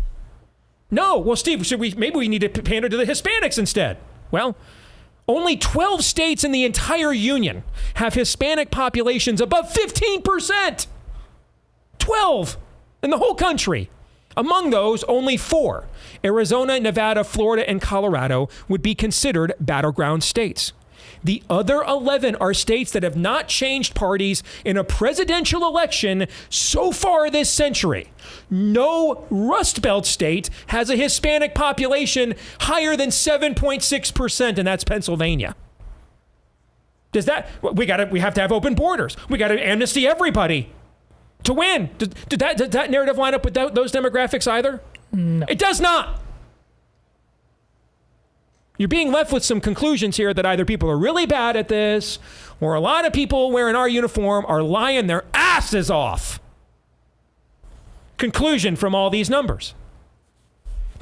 No, well, Steve, maybe we need to pander to the Hispanics instead. Well, only 12 states in the entire union have Hispanic populations above 15%. 12 in the whole country. Among those, only 4, Arizona, Nevada, Florida, and Colorado, would be considered battleground states. The other 11 are states that have not changed parties in a presidential election so far this century. No Rust Belt state has a Hispanic population higher than 7.6%, and that's Pennsylvania. We have to have open borders. We got to amnesty everybody to win. Did that narrative line up with those demographics either? No. It does not. You're being left with some conclusions here that either people are really bad at this, or a lot of people wearing our uniform are lying their asses off. Conclusion from all these numbers.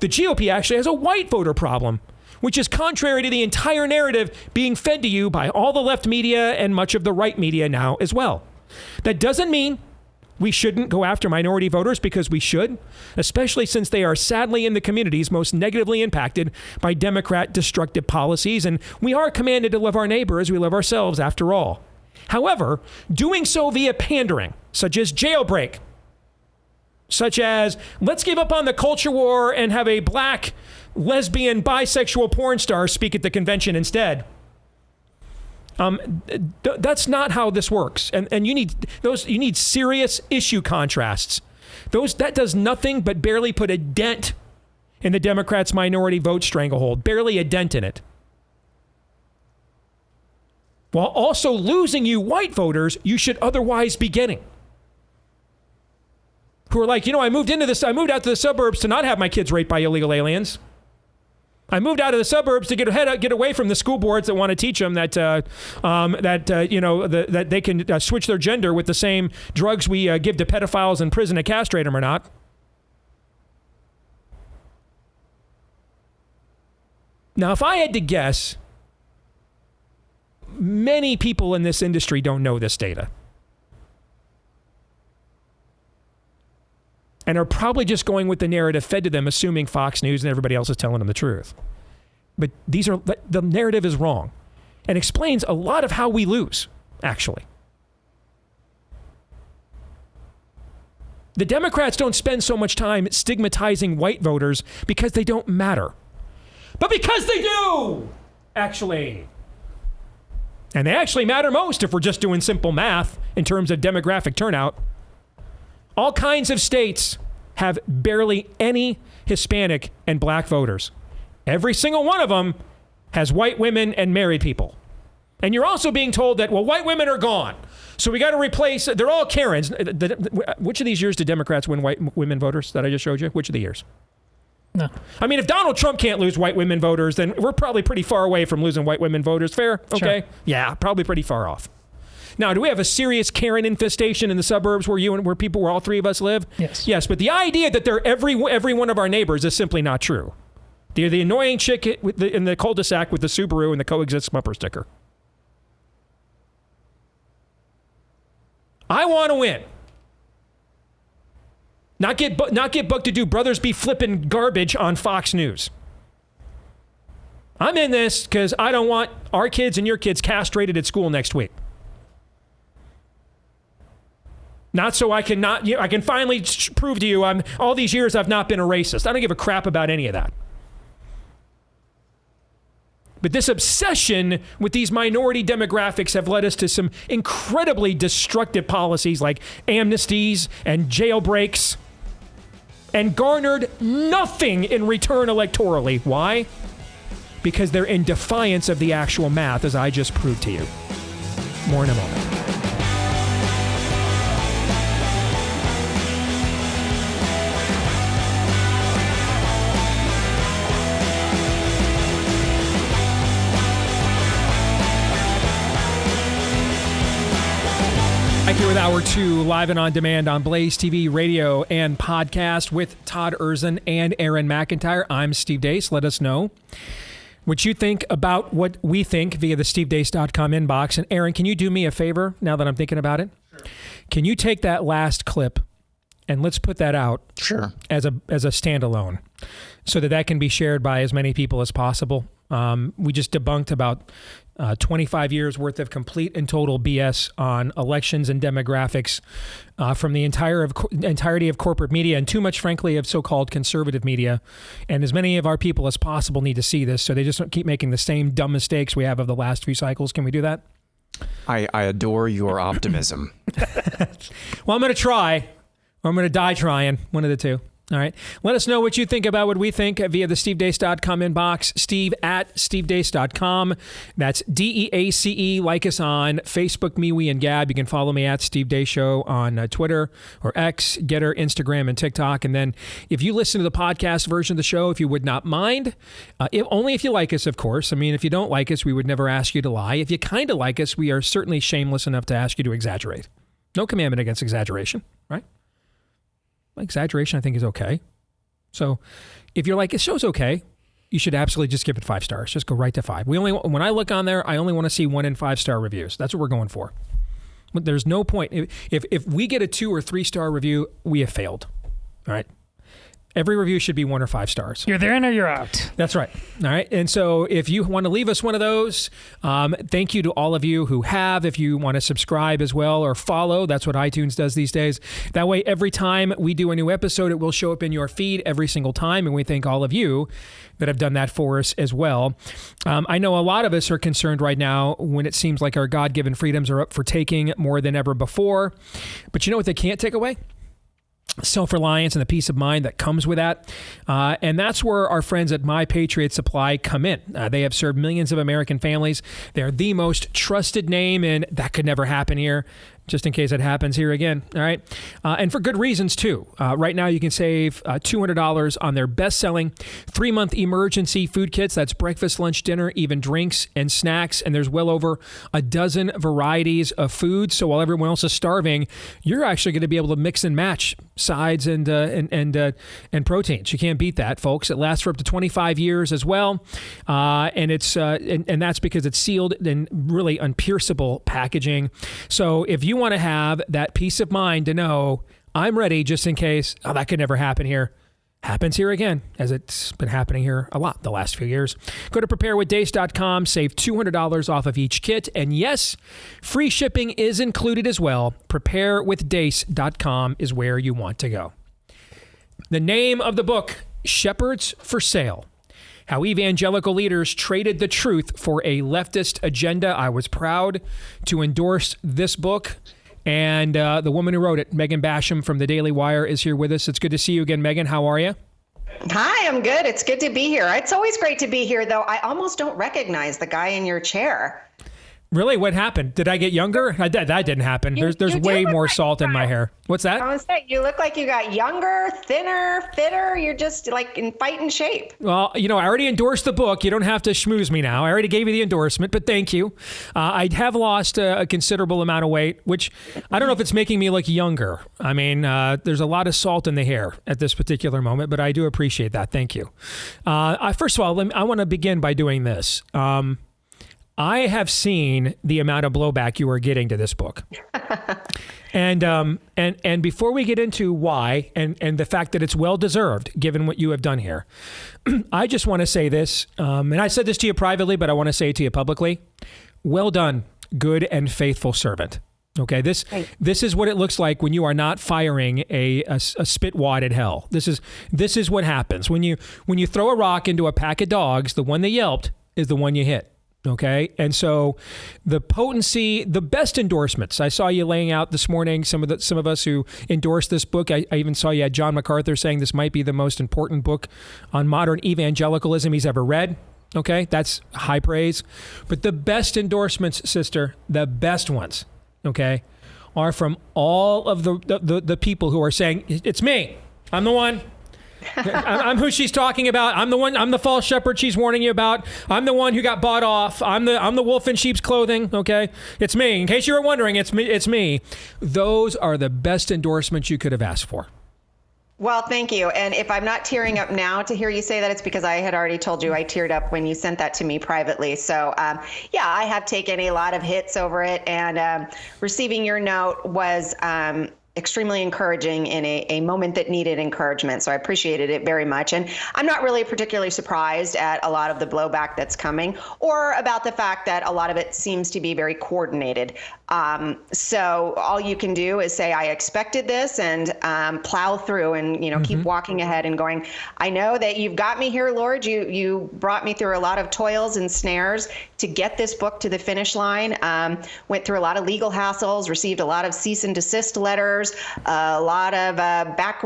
The GOP actually has a white voter problem, which is contrary to the entire narrative being fed to you by all the left media and much of the right media now as well. That doesn't mean we shouldn't go after minority voters, because we should, especially since they are sadly in the communities most negatively impacted by Democrat destructive policies. And we are commanded to love our neighbor as we love ourselves after all. However, doing so via pandering, such as jailbreak, such as let's give up on the culture war and have a black, lesbian, bisexual porn star speak at the convention instead. That's not how this works. And you need serious issue contrasts. That does nothing but barely put a dent in the Democrats' minority vote stranglehold, barely a dent in it. While also losing you white voters you should otherwise be getting. Who are like, I moved out to the suburbs to not have my kids raped by illegal aliens. I moved out of the suburbs to get away from the school boards that want to teach them that they can switch their gender with the same drugs we give to pedophiles in prison to castrate them or not. Now, if I had to guess, many people in this industry don't know this data. And are probably just going with the narrative fed to them, assuming Fox News and everybody else is telling them the truth. But the narrative is wrong and explains a lot of how we lose, actually. The Democrats don't spend so much time stigmatizing white voters because they don't matter. But because they do, actually. And they actually matter most if we're just doing simple math in terms of demographic turnout. All kinds of states have barely any Hispanic and black voters. Every single one of them has white women and married people. And you're also being told that, white women are gone. So we got to replace, they're all Karens. Which of these years did Democrats win white women voters that I just showed you? Which of the years? No. I mean, if Donald Trump can't lose white women voters, then we're probably pretty far away from losing white women voters. Fair? Okay. Sure. Yeah, probably pretty far off. Now, do we have a serious Karen infestation in the suburbs where all three of us live? Yes. Yes, but the idea that they're every one of our neighbors is simply not true. They're the annoying chick in the cul-de-sac with the Subaru and the coexist bumper sticker. I want to win. Not get booked to do Brothers Be Flippin' garbage on Fox News. I'm in this because I don't want our kids and your kids castrated at school next week. Not so I can finally prove to you all these years I've not been a racist. I don't give a crap about any of that. But this obsession with these minority demographics have led us to some incredibly destructive policies like amnesties and jailbreaks and garnered nothing in return electorally. Why? Because they're in defiance of the actual math, as I just proved to you. More in a moment. Back here with Hour 2, live and on demand on Blaze TV, radio, and podcast with Todd Erzin and Aaron McIntyre. I'm Steve Deace. Let us know what you think about what we think via the stevedeace.com inbox. And Aaron, can you do me a favor now that I'm thinking about it? Sure. Can you take that last clip and let's put that out as a standalone so that can be shared by as many people as possible? We just debunked about 25 years worth of complete and total BS on elections and demographics from the entirety of corporate media and too much, frankly, of so-called conservative media. And as many of our people as possible need to see this so they just don't keep making the same dumb mistakes we have of the last few cycles. Can we do that? I adore your optimism. Well, I'm going to try, or I'm going to die trying. One of the two. All right. Let us know what you think about what we think via the stevedeace.com inbox, steve@stevedeace.com. That's DEACE. Like us on Facebook, MeWe, and Gab. You can follow me at Steve Deace Show on Twitter or X, Getter, Instagram, and TikTok. And then if you listen to the podcast version of the show, if you would not mind, only if you like us, of course. I mean, if you don't like us, we would never ask you to lie. If you kind of like us, we are certainly shameless enough to ask you to exaggerate. No commandment against exaggeration, right? Exaggeration, I think, is okay. So if you're like, this show's okay, you should absolutely just give it 5 stars. Just go right to 5. When I look on there, I only want to see 1 and 5 star reviews. That's what we're going for. But there's no point. If we get a 2 or 3 star review, we have failed. All right. Every review should be 1 or 5 stars. You're there or you're out. That's right. All right. And so if you want to leave us one of those, thank you to all of you who have. If you want to subscribe as well or follow, that's what iTunes does these days. That way, every time we do a new episode, it will show up in your feed every single time. And we thank all of you that have done that for us as well. I know a lot of us are concerned right now when it seems like our God-given freedoms are up for taking more than ever before. But you know what they can't take away? Self-reliance and the peace of mind that comes with that. And that's where our friends at My Patriot Supply come in. They have served millions of American families. They're the most trusted name, and that could never happen here, just in case it happens here again. All right. And for good reasons, too. Right now, you can save $200 on their best-selling 3-month emergency food kits. That's breakfast, lunch, dinner, even drinks and snacks. And there's well over a dozen varieties of food. So while everyone else is starving, you're actually going to be able to mix and match sides and proteins. You can't beat that, folks. It lasts for up to 25 years as well. And it's and that's because it's sealed in really unpierceable packaging. So if you want to have that peace of mind to know I'm ready just in case, that could never happen here. Happens here again, as it's been happening here a lot the last few years. Go to preparewithdeace.com, save $200 off of each kit. And yes, free shipping is included as well. Preparewithdeace.com is where you want to go. The name of the book, Shepherds for Sale. How evangelical leaders traded the truth for a leftist agenda. I was proud to endorse this book. And the woman who wrote it, Megan Basham from the Daily Wire, is here with us. It's good to see you again, Megan. How are you? Hi, I'm good. It's good to be here. It's always great to be here, though. I almost don't recognize the guy in your chair. Really? What happened? Did I get younger? That didn't happen. There's way more salt in my hair. What's that? I was saying, you look like you got younger, thinner, fitter. You're just like in fighting shape. Well, I already endorsed the book. You don't have to schmooze me now. I already gave you the endorsement, but thank you. I have lost a considerable amount of weight, which I don't know if it's making me look younger. I mean, there's a lot of salt in the hair at this particular moment, but I do appreciate that. Thank you. First of all, I want to begin by doing this. I have seen the amount of blowback you are getting to this book. And before we get into why and the fact that it's well-deserved, given what you have done here, I just want to say this, and I said this to you privately, but I want to say it to you publicly. Well done, good and faithful servant. Okay, this is what it looks like when you are not firing a spit wad at hell. This is what happens. When you throw a rock into a pack of dogs, the one that yelped is the one you hit. Okay. And so the potency, the best endorsements, I saw you laying out this morning, some of us who endorsed this book. I even saw you had John MacArthur saying this might be the most important book on modern evangelicalism he's ever read. Okay. That's high praise. But the best endorsements, sister, the best ones, okay, are from all of the people who are saying, it's me. I'm the one. I'm who she's talking about. I'm the one. I'm the false shepherd she's warning you about. I'm the one who got bought off. I'm the wolf in sheep's clothing. Okay, it's me. In case you were wondering, it's me. It's me. Those are the best endorsements you could have asked for. Well, thank you. And if I'm not tearing up now to hear you say that, it's because I had already told you I teared up when you sent that to me privately. So, yeah, I have taken a lot of hits over it, and receiving your note was extremely encouraging in a moment that needed encouragement. So I appreciated it very much. And I'm not really particularly surprised at a lot of the blowback that's coming, or about the fact that a lot of it seems to be very coordinated. So all you can do is say, I expected this, and plow through and, keep walking ahead and going, I know that you've got me here, Lord. You brought me through a lot of toils and snares to get this book to the finish line. Went through a lot of legal hassles, received a lot of cease and desist letters, a lot of back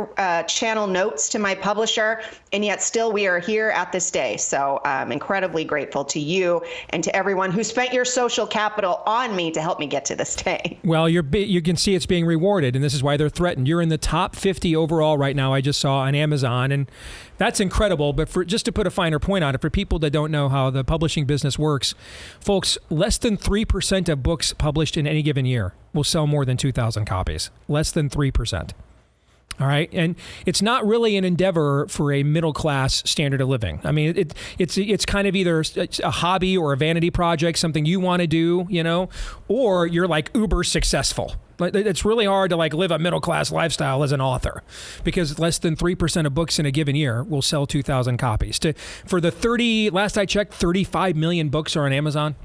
channel notes to my publisher, and yet still we are here at this day. So I'm incredibly grateful to you and to everyone who spent your social capital on me to help me get to this day. Well, you can see it's being rewarded, and this is why they're threatened. You're in the top 50 overall right now, I just saw on Amazon, and that's incredible. But just to put a finer point on it, for people that don't know how the publishing business works, folks, less than 3% of books published in any given year will sell more than 2,000 copies. Less than 3%. All right. And it's not really an endeavor for a middle class standard of living. I mean, it's kind of either a hobby or a vanity project, something you want to do, or you're like uber successful. It's really hard to live a middle-class lifestyle as an author, because less than 3% of books in a given year will sell 2,000 copies. Last I checked, 35 million books are on Amazon.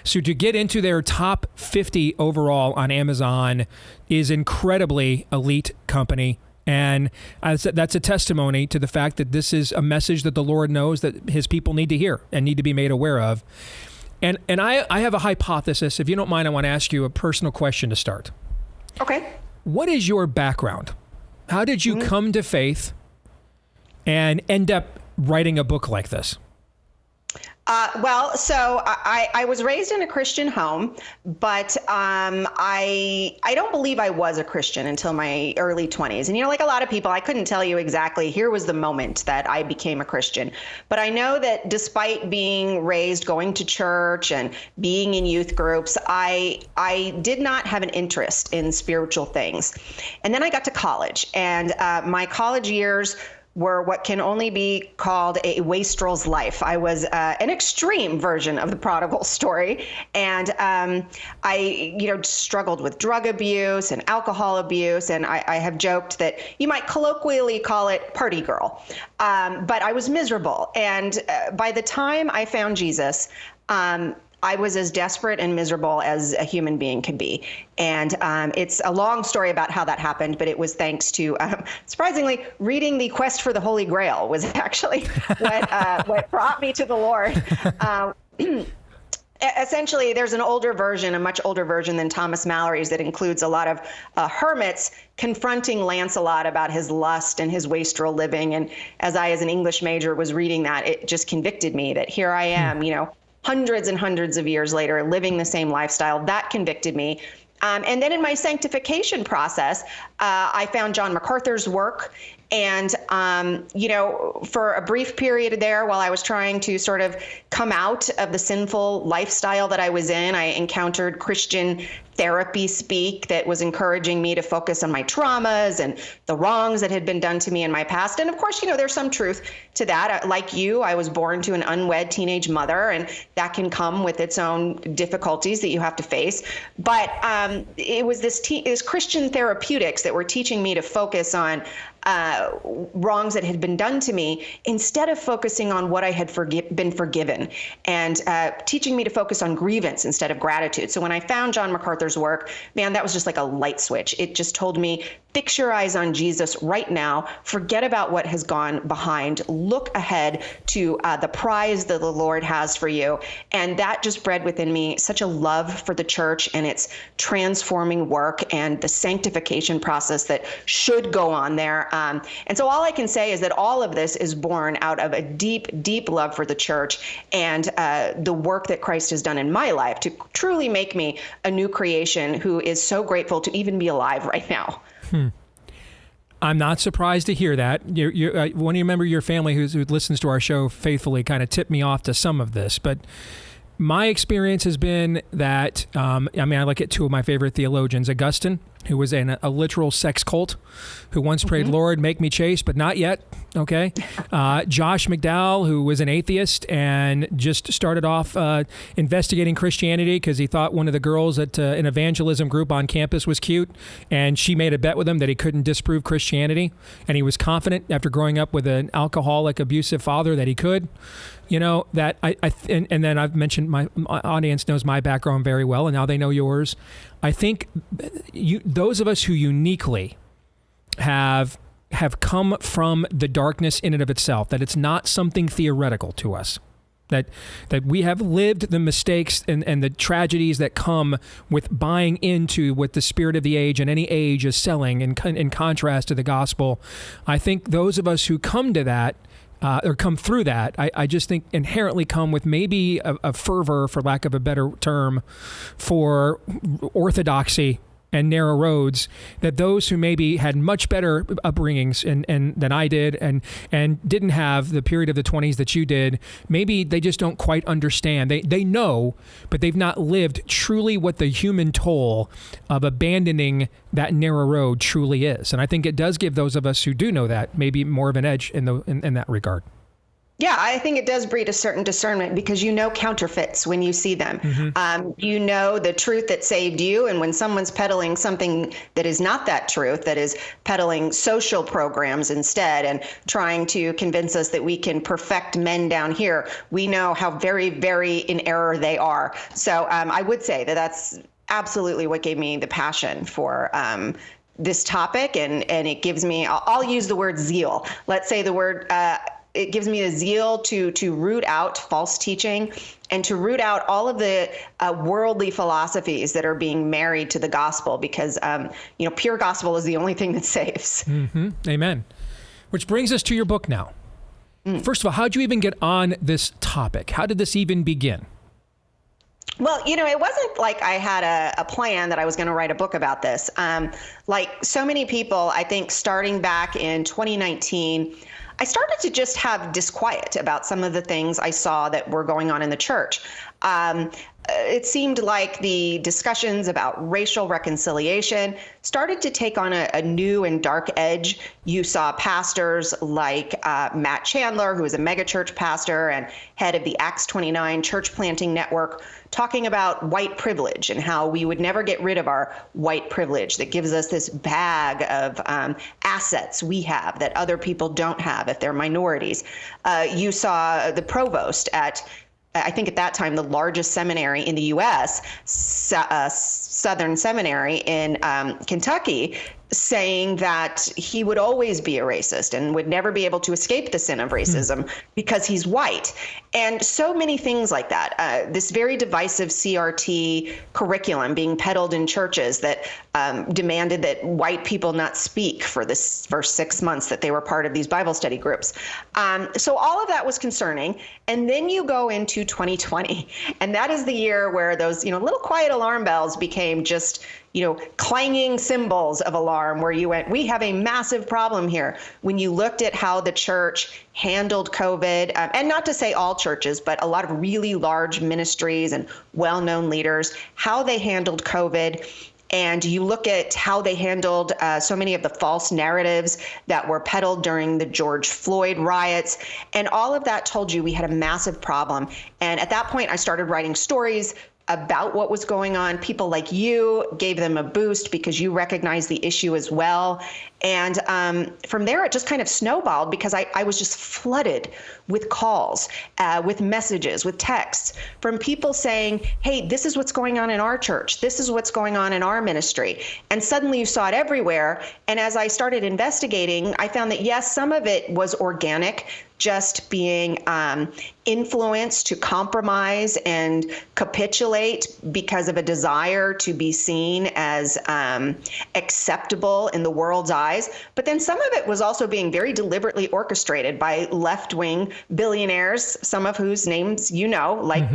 So to get into their top 50 overall on Amazon is incredibly elite company. And that's a testimony to the fact that this is a message that the Lord knows that his people need to hear and need to be made aware of. And I have a hypothesis. If you don't mind, I want to ask you a personal question to start. Okay. What is your background? How did you come to faith and end up writing a book like this? So I was raised in a Christian home, but I don't believe I was a Christian until my early 20s. And, like a lot of people, I couldn't tell you exactly, here was the moment that I became a Christian. But I know that despite being raised going to church and being in youth groups, I did not have an interest in spiritual things. And then I got to college, and my college years were what can only be called a wastrel's life. I was an extreme version of the prodigal story. And I struggled with drug abuse and alcohol abuse. And I have joked that you might colloquially call it party girl. But I was miserable. And by the time I found Jesus, I was as desperate and miserable as a human being could be. And it's a long story about how that happened, but it was thanks to, surprisingly, reading The Quest for the Holy Grail was actually what brought me to the Lord. Essentially, there's a much older version than Thomas Mallory's that includes a lot of hermits confronting Lancelot about his lust and his wastrel living. And as an English major, was reading that, it just convicted me that here I am, hundreds and hundreds of years later, living the same lifestyle. That convicted me. And then in my sanctification process, I found John MacArthur's work. And, for a brief period there, while I was trying to sort of come out of the sinful lifestyle that I was in, I encountered Christian therapy speak that was encouraging me to focus on my traumas and the wrongs that had been done to me in my past. And of course, there's some truth to that. Like you, I was born to an unwed teenage mother, and that can come with its own difficulties that you have to face. But it was this Christian therapeutics that were teaching me to focus on wrongs that had been done to me instead of focusing on what I had been forgiven, and teaching me to focus on grievance instead of gratitude. So when I found John MacArthur's work, man, that was just like a light switch. It just told me, fix your eyes on Jesus right now. Forget about what has gone behind. Look ahead to the prize that the Lord has for you. And that just bred within me such a love for the church and its transforming work and the sanctification process that should go on there. And so all I can say is that all of this is born out of a deep, deep love for the church and the work that Christ has done in my life to truly make me a new creation who is so grateful to even be alive right now. I'm not surprised to hear that. One of your members of your family who listens to our show faithfully kind of tipped me off to some of this, but my experience has been that, I look at two of my favorite theologians, Augustine, who was in a literal sex cult, who once prayed, Lord, make me chaste, but not yet. Okay. Josh McDowell, who was an atheist and just started off investigating Christianity because he thought one of the girls at an evangelism group on campus was cute. And she made a bet with him that he couldn't disprove Christianity. And he was confident after growing up with an alcoholic, abusive father that he could. That and then I've mentioned my audience knows my background very well, and now they know yours. I think those of us who uniquely have come from the darkness in and of itself, that it's not something theoretical to us, that we have lived the mistakes and the tragedies that come with buying into what the spirit of the age and any age is selling in contrast to the gospel. I think those of us who come to that, or come through that, I just think inherently come with maybe a fervor, for lack of a better term, for orthodoxy and narrow roads, that those who maybe had much better upbringings and than I did and didn't have the period of the 20s that you did, maybe they just don't quite understand. They know, but they've not lived truly what the human toll of abandoning that narrow road truly is. And I think it does give those of us who do know that maybe more of an edge in that regard. Yeah, I think it does breed a certain discernment because you know counterfeits when you see them. You know the truth that saved you. And when someone's peddling something that is not that truth, that is peddling social programs instead and trying to convince us that we can perfect men down here, we know how very, very in error they are. So I would say that that's absolutely what gave me the passion for this topic. And it gives me, I'll use the word zeal. Let's say the word it gives me the zeal to root out false teaching and to root out all of the worldly philosophies that are being married to the gospel, because pure gospel is the only thing that saves. Amen. Which brings us to your book now. First of all, how did you even get on this topic? How did this even begin? Well, it wasn't like I had a plan that I was going to write a book about this. Like so many people, I think starting back in 2019, I started to just have disquiet about some of the things I saw that were going on in the church. It seemed like the discussions about racial reconciliation started to take on a new and dark edge. You saw pastors like Matt Chandler, who is a megachurch pastor and head of the Acts 29 church planting network, talking about white privilege and how we would never get rid of our white privilege that gives us this bag of assets we have that other people don't have if they're minorities. You saw the provost at, I think at that time, the largest seminary in the U.S., Southern Seminary in Kentucky, saying that he would always be a racist and would never be able to escape the sin of racism because he's white. And so many things like that. This very divisive CRT curriculum being peddled in churches that demanded that white people not speak for this first 6 months that they were part of these Bible study groups. So all of that was concerning. And then you go into 2020, and that is the year where those, little quiet alarm bells became just, clanging symbols of alarm, where you went, we have a massive problem here. When you looked at how the church handled COVID, and not to say all churches, but a lot of really large ministries and well-known leaders, how they handled COVID. And you look at how they handled so many of the false narratives that were peddled during the George Floyd riots. And all of that told you we had a massive problem. And at that point, I started writing stories about what was going on. People like you gave them a boost because you recognized the issue as well. And from there, it just kind of snowballed because I was just flooded with calls, with messages, with texts from people saying, hey, this is what's going on in our church. This is what's going on in our ministry. And suddenly you saw it everywhere. And as I started investigating, I found that, yes, some of it was organic, just being influenced to compromise and capitulate because of a desire to be seen as acceptable in the world's eyes. But then some of it was also being very deliberately orchestrated by left-wing billionaires, some of whose names like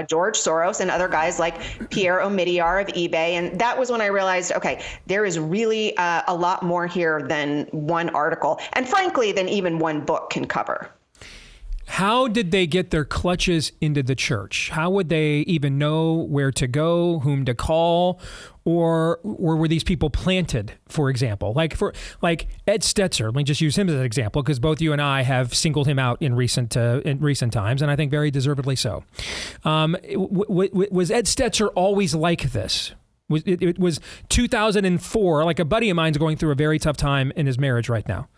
George Soros and other guys like Pierre Omidyar of eBay. And that was when I realized, okay, there is really a lot more here than one article, and frankly, than even one book can cover. How did they get their clutches into the church? How would they even know where to go, whom to call, or were these people planted, for example? Like Ed Stetzer, let me just use him as an example, because both you and I have singled him out in recent times, and I think very deservedly so. Was Ed Stetzer always like this? It was 2004. Like, a buddy of mine's going through a very tough time in his marriage right now.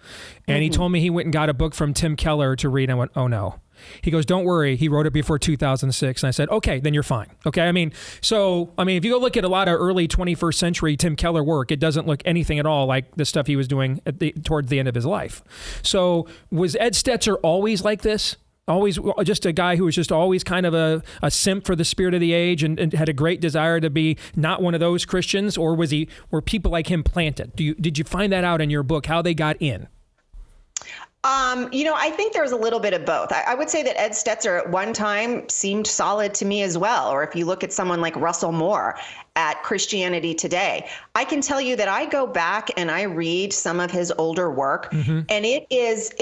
And he told me he went and got a book from Tim Keller to read. And I went, oh no. He goes, don't worry. He wrote it before 2006. And I said, okay, then you're fine. Okay. I mean, if you go look at a lot of early 21st century Tim Keller work, it doesn't look anything at all like the stuff he was doing towards the end of his life. So was Ed Stetzer always like this? Always just a guy who was just always kind of a simp for the spirit of the age and had a great desire to be not one of those Christians? Or were people like him planted? Did you find that out in your book, how they got in? I think there's a little bit of both. I would say that Ed Stetzer at one time seemed solid to me as well. Or if you look at someone like Russell Moore, at Christianity Today. I can tell you that I go back and I read some of his older work, and it is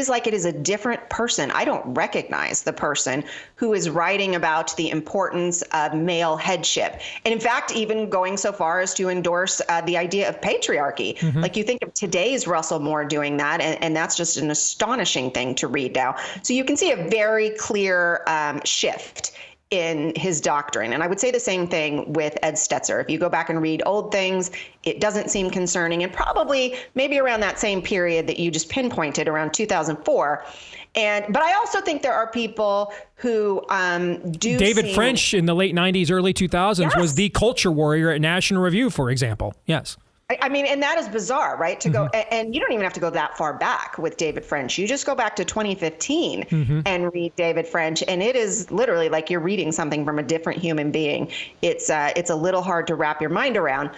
like it is a different person. I don't recognize the person who is writing about the importance of male headship. And in fact, even going so far as to endorse the idea of patriarchy. Like you think of today's Russell Moore doing that, and that's just an astonishing thing to read now. So you can see a very clear shift in his doctrine. And I would say the same thing with Ed Stetzer. If you go back and read old things, it doesn't seem concerning. And probably maybe around that same period that you just pinpointed, around 2004. But I also think there are people who do David French in the late 90s, early 2000s was the culture warrior at National Review, for example. Yes. I mean, and that is bizarre, right? To go, and you don't even have to go that far back with David French. You just go back to 2015 and read David French, and it is literally like you're reading something from a different human being. It's a little hard to wrap your mind around.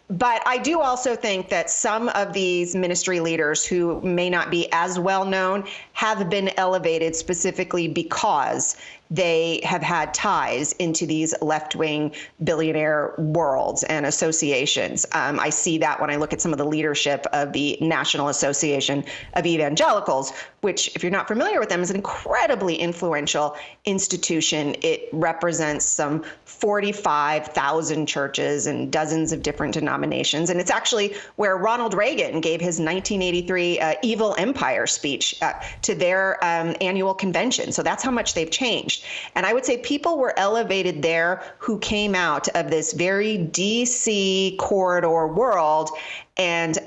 But I do also think that some of these ministry leaders who may not be as well known have been elevated specifically because they have had ties into these left-wing billionaire worlds and associations. I see that when I look at some of the leadership of the National Association of Evangelicals, which, if you're not familiar with them, is an incredibly influential institution. It represents some 45,000 churches and dozens of different denominations. And it's actually where Ronald Reagan gave his 1983 Evil Empire speech to their annual convention. So that's how much they've changed. And I would say people were elevated there who came out of this very DC corridor world. And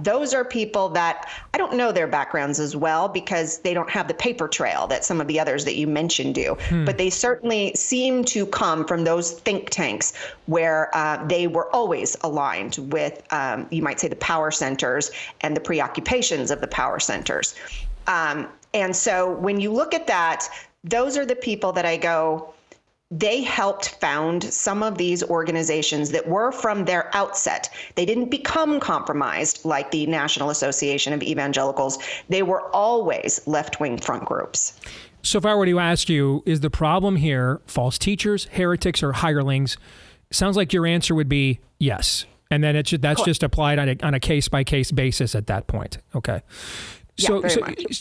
those are people that I don't know their backgrounds as well because they don't have the paper trail that some of the others that you mentioned do. But they certainly seem to come from those think tanks where they were always aligned with, you might say, the power centers and the preoccupations of the power centers. And so when you look at that, those are the people that I go, they helped found some of these organizations that were from their outset. They didn't become compromised like the National Association of Evangelicals. They were always left-wing front groups. So if I were to ask you, is the problem here false teachers, heretics, or hirelings? Sounds like your answer would be yes. And then that's just applied on a case-by-case basis at that point. Okay. So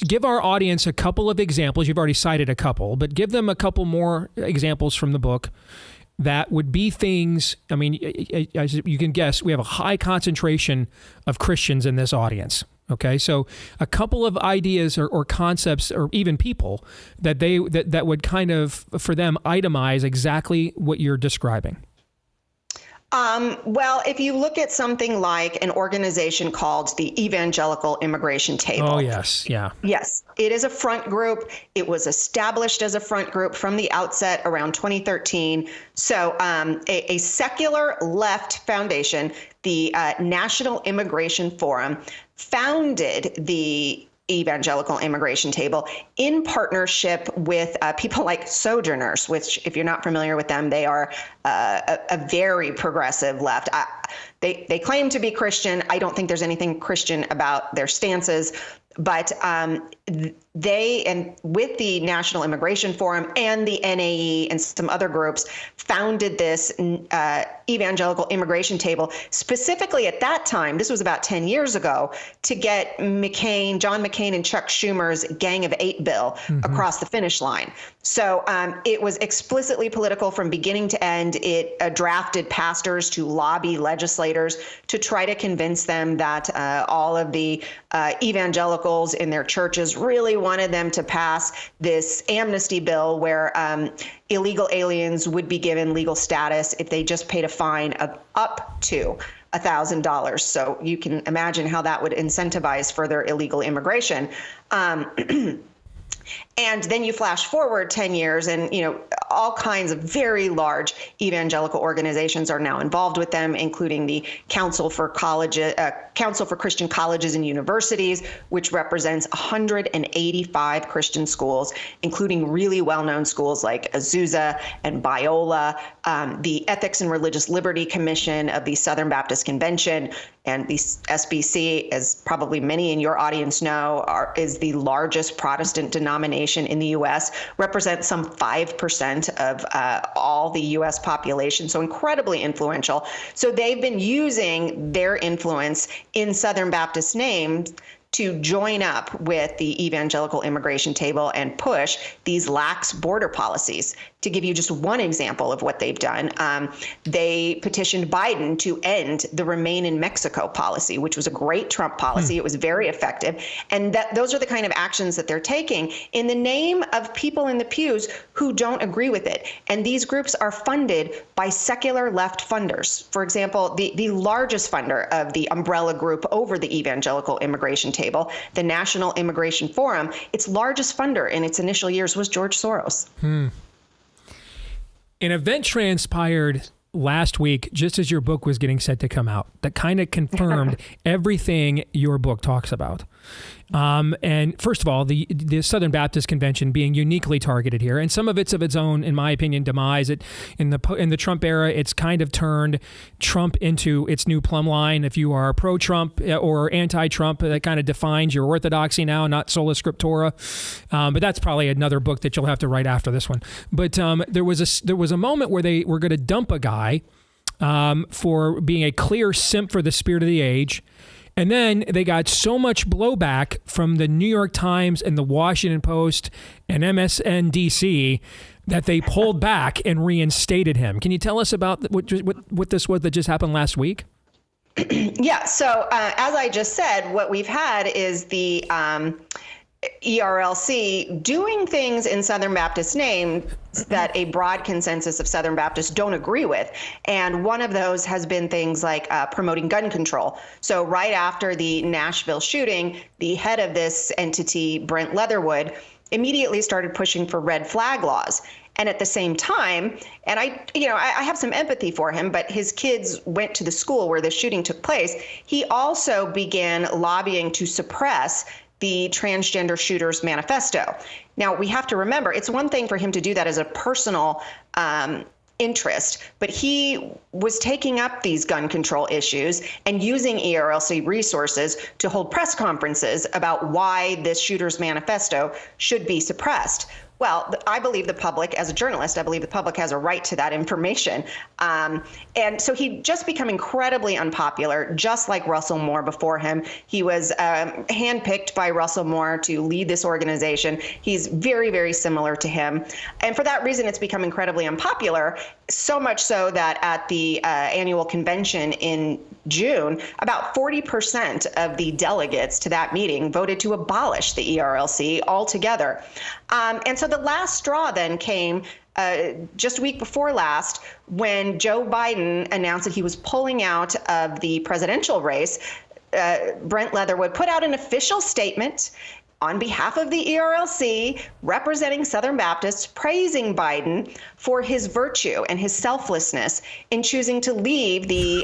give our audience a couple of examples. You've already cited a couple, but give them a couple more examples from the book that would be things. I mean, as you can guess, we have a high concentration of Christians in this audience. Okay, so a couple of ideas or concepts or even people that would kind of, for them, itemize exactly what you're describing. Well, if you look at something like an organization called the Evangelical Immigration Table. Oh, yes. Yeah. Yes. It is a front group. It was established as a front group from the outset around 2013. So a secular left foundation, the National Immigration Forum, founded the Evangelical Immigration Table in partnership with people like Sojourners, which, if you're not familiar with them, they are a very progressive left. They claim to be Christian. I don't think there's anything Christian about their stances, but they, and with the National Immigration Forum and the NAE and some other groups, founded this Evangelical Immigration Table specifically at that time. This was about 10 years ago, to get John McCain and Chuck Schumer's Gang of Eight bill across the finish line. So it was explicitly political from beginning to end. It drafted pastors to lobby legislators to try to convince them that all of the evangelicals in their churches really wanted them to pass this amnesty bill where illegal aliens would be given legal status if they just paid a fine of up to $1,000. So you can imagine how that would incentivize further illegal immigration. And then you flash forward 10 years and, all kinds of very large evangelical organizations are now involved with them, including the Council for Christian Colleges and Universities, which represents 185 Christian schools, including really well-known schools like Azusa and Biola, the Ethics and Religious Liberty Commission of the Southern Baptist Convention, And the SBC, as probably many in your audience know, is the largest Protestant denomination in the U.S., represents some 5% of all the U.S. population, so incredibly influential. So they've been using their influence in Southern Baptist names to join up with the evangelical immigration table and push these lax border policies. To give you just one example of what they've done, they petitioned Biden to end the Remain in Mexico policy, which was a great Trump policy. It was very effective. And those are the kind of actions that they're taking in the name of people in the pews who don't agree with it. And these groups are funded by secular left funders. For example, the largest funder of the umbrella group over the evangelical immigration table, the National Immigration Forum, its largest funder in its initial years was George Soros. An event transpired last week, just as your book was getting set to come out, that kind of confirmed everything your book talks about. And first of all, the Southern Baptist Convention being uniquely targeted here, and some of it's of its own, in my opinion, demise. In the Trump era, it's kind of turned Trump into its new plumb line. If you are pro-Trump or anti-Trump, that kind of defines your orthodoxy now, not sola scriptura. But that's probably another book that you'll have to write after this one. But there was a moment where they were going to dump a guy for being a clear simp for the spirit of the age. And then they got so much blowback from the New York Times and the Washington Post and MSNBC that they pulled back and reinstated him. Can you tell us about what this was that just happened last week? Yeah. So as I just said, what we've had is the ERLC doing things in Southern Baptist name that a broad consensus of Southern Baptists don't agree with. And one of those has been things like promoting gun control. So right after the Nashville shooting, the head of this entity, Brent Leatherwood, immediately started pushing for red flag laws. And at the same time, and I have some empathy for him, but his kids went to the school where the shooting took place. He also began lobbying to suppress the Transgender Shooters Manifesto. Now, we have to remember, it's one thing for him to do that as a personal interest, but he was taking up these gun control issues and using ERLC resources to hold press conferences about why this Shooters Manifesto should be suppressed. Well, I believe the public, as a journalist, I believe the public has a right to that information. And so he just become incredibly unpopular, just like Russell Moore before him. He was handpicked by Russell Moore to lead this organization. He's very, very similar to him. And for that reason, it's become incredibly unpopular, so much so that at the annual convention in June, about 40% of the delegates to that meeting voted to abolish the ERLC altogether. And so the last straw then came just a week before last when Joe Biden announced that he was pulling out of the presidential race. Brent Leatherwood put out an official statement on behalf of the ERLC, representing Southern Baptists, praising Biden for his virtue and his selflessness in choosing to leave the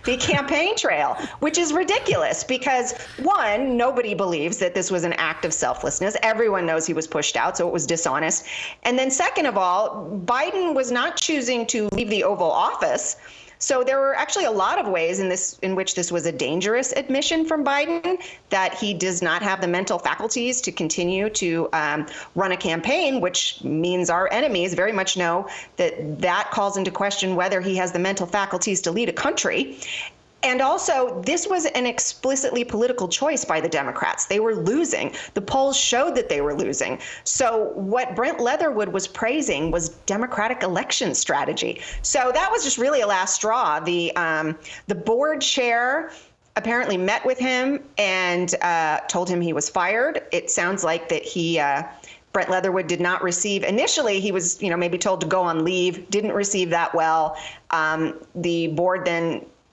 the campaign trail, which is ridiculous because, one, nobody believes that this was an act of selflessness. Everyone knows he was pushed out, so it was dishonest. And then second of all, Biden was not choosing to leave the Oval Office. So there were actually a lot of ways in which this was a dangerous admission from Biden, that he does not have the mental faculties to continue to run a campaign, which means our enemies very much know that calls into question whether he has the mental faculties to lead a country. And also, this was an explicitly political choice by the Democrats. They were losing. The polls showed that they were losing. So what Brent Leatherwood was praising was Democratic election strategy. So that was just really a last straw. The board chair apparently met with him and told him he was fired. It sounds like that Brent Leatherwood did not receive. Initially, he was, maybe told to go on leave, didn't receive that well. The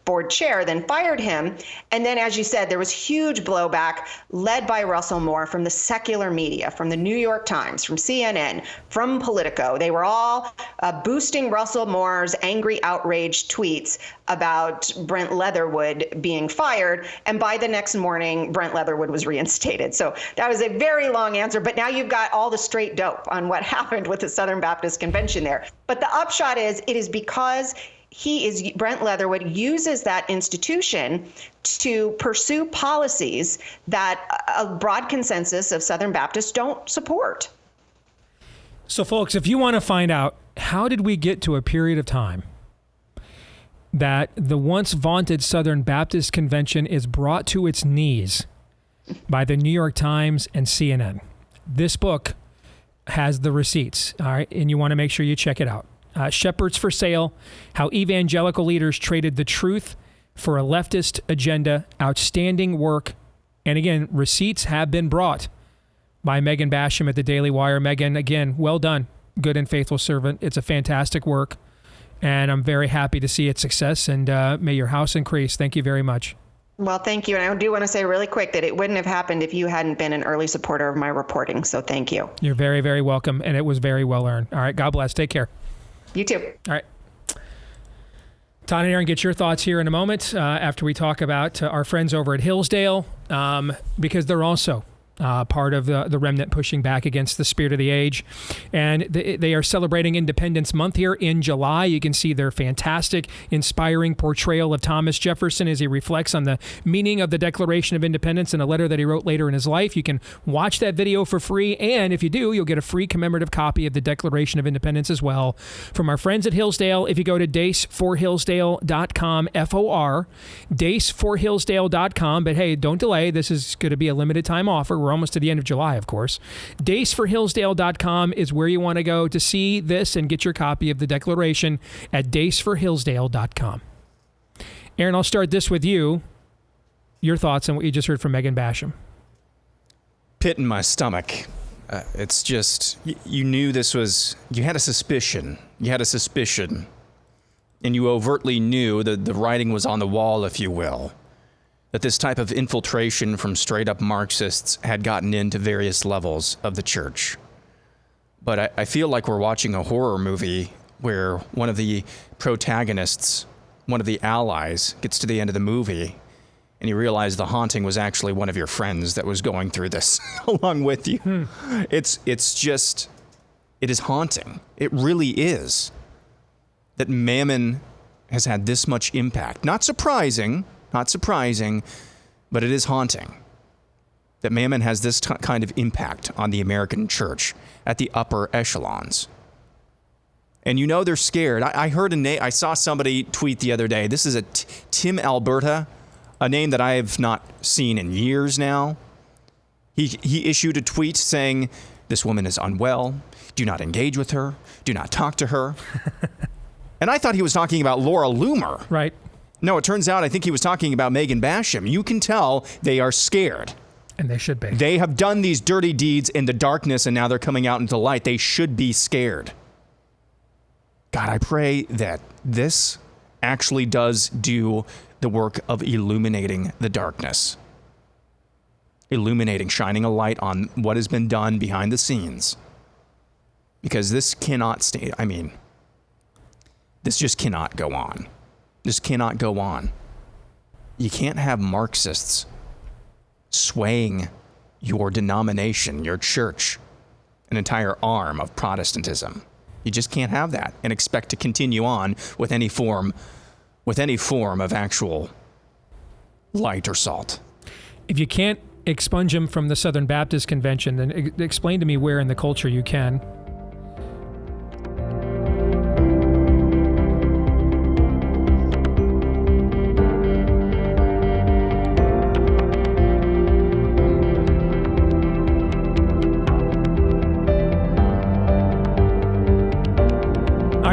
board chair then fired him. And then, as you said, there was huge blowback led by Russell Moore from the secular media, from the New York Times, from CNN, from Politico. They were all boosting Russell Moore's angry, outraged tweets about Brent Leatherwood being fired. And by the next morning, Brent Leatherwood was reinstated. So that was a very long answer. But now you've got all the straight dope on what happened with the Southern Baptist Convention there. But the upshot is, it is because Brent Leatherwood uses that institution to pursue policies that a broad consensus of Southern Baptists don't support. So, folks, if you want to find out how did we get to a period of time that the once vaunted Southern Baptist Convention is brought to its knees by the New York Times and CNN, this book has the receipts, all right? And you want to make sure you check it out. Shepherds for Sale, How Evangelical Leaders Traded the Truth for a Leftist Agenda. Outstanding work. And again, receipts have been brought by Megan Basham at the Daily Wire. Megan, again, well done. Good and faithful servant. It's a fantastic work. And I'm very happy to see its success. And may your house increase. Thank you very much. Well, thank you. And I do want to say really quick that it wouldn't have happened if you hadn't been an early supporter of my reporting. So thank you. You're very, very welcome. And it was very well earned. All right. God bless. Take care. You too. All right. Todd and Aaron, get your thoughts here in a moment after we talk about our friends over at Hillsdale, because they're also part of the remnant pushing back against the spirit of the age. And they are celebrating Independence Month here in July. You can see their fantastic, inspiring portrayal of Thomas Jefferson as he reflects on the meaning of the Declaration of Independence in a letter that he wrote later in his life. You can watch that video for free. And if you do, you'll get a free commemorative copy of the Declaration of Independence as well from our friends at Hillsdale. If you go to daceforhillsdale.com, F-O-R, daceforhillsdale.com. But hey, don't delay. This is going to be a limited time offer. We're almost to the end of July, of course. Daceforhillsdale.com is where you want to go to see this and get your copy of the Declaration at daceforhillsdale.com. Aaron, I'll start this with you. Your thoughts on what you just heard from Megan Basham. Pit in my stomach. It's just, you knew this was, you had a suspicion. And you overtly knew that the writing was on the wall, if you will. That this type of infiltration from straight-up Marxists had gotten into various levels of the church. But I feel like we're watching a horror movie where one of the protagonists, one of the allies, gets to the end of the movie, and you realize the haunting was actually one of your friends that was going through this along with you. It's just, it is haunting. It really is. That Mammon has had this much impact. Not surprising, but it is haunting that Mammon has this kind of impact on the American church at the upper echelons. And you know they're scared. I heard a name. I saw somebody tweet the other day. This is a Tim Alberta, a name that I have not seen in years now. He issued a tweet saying, "This woman is unwell. Do not engage with her. Do not talk to her." And I thought he was talking about Laura Loomer. Right. No, it turns out I think he was talking about Megan Basham. You can tell they are scared. And they should be. They have done these dirty deeds in the darkness, and now they're coming out into the light. They should be scared. God, I pray that this actually does do the work of illuminating the darkness. Shining a light on what has been done behind the scenes. Because this cannot stay, this just cannot go on. This cannot go on. You can't have Marxists swaying your denomination, your church, an entire arm of Protestantism. You just can't have that and expect to continue on with any form of actual light or salt. If you can't expunge them from the Southern Baptist Convention, then explain to me where in the culture you can.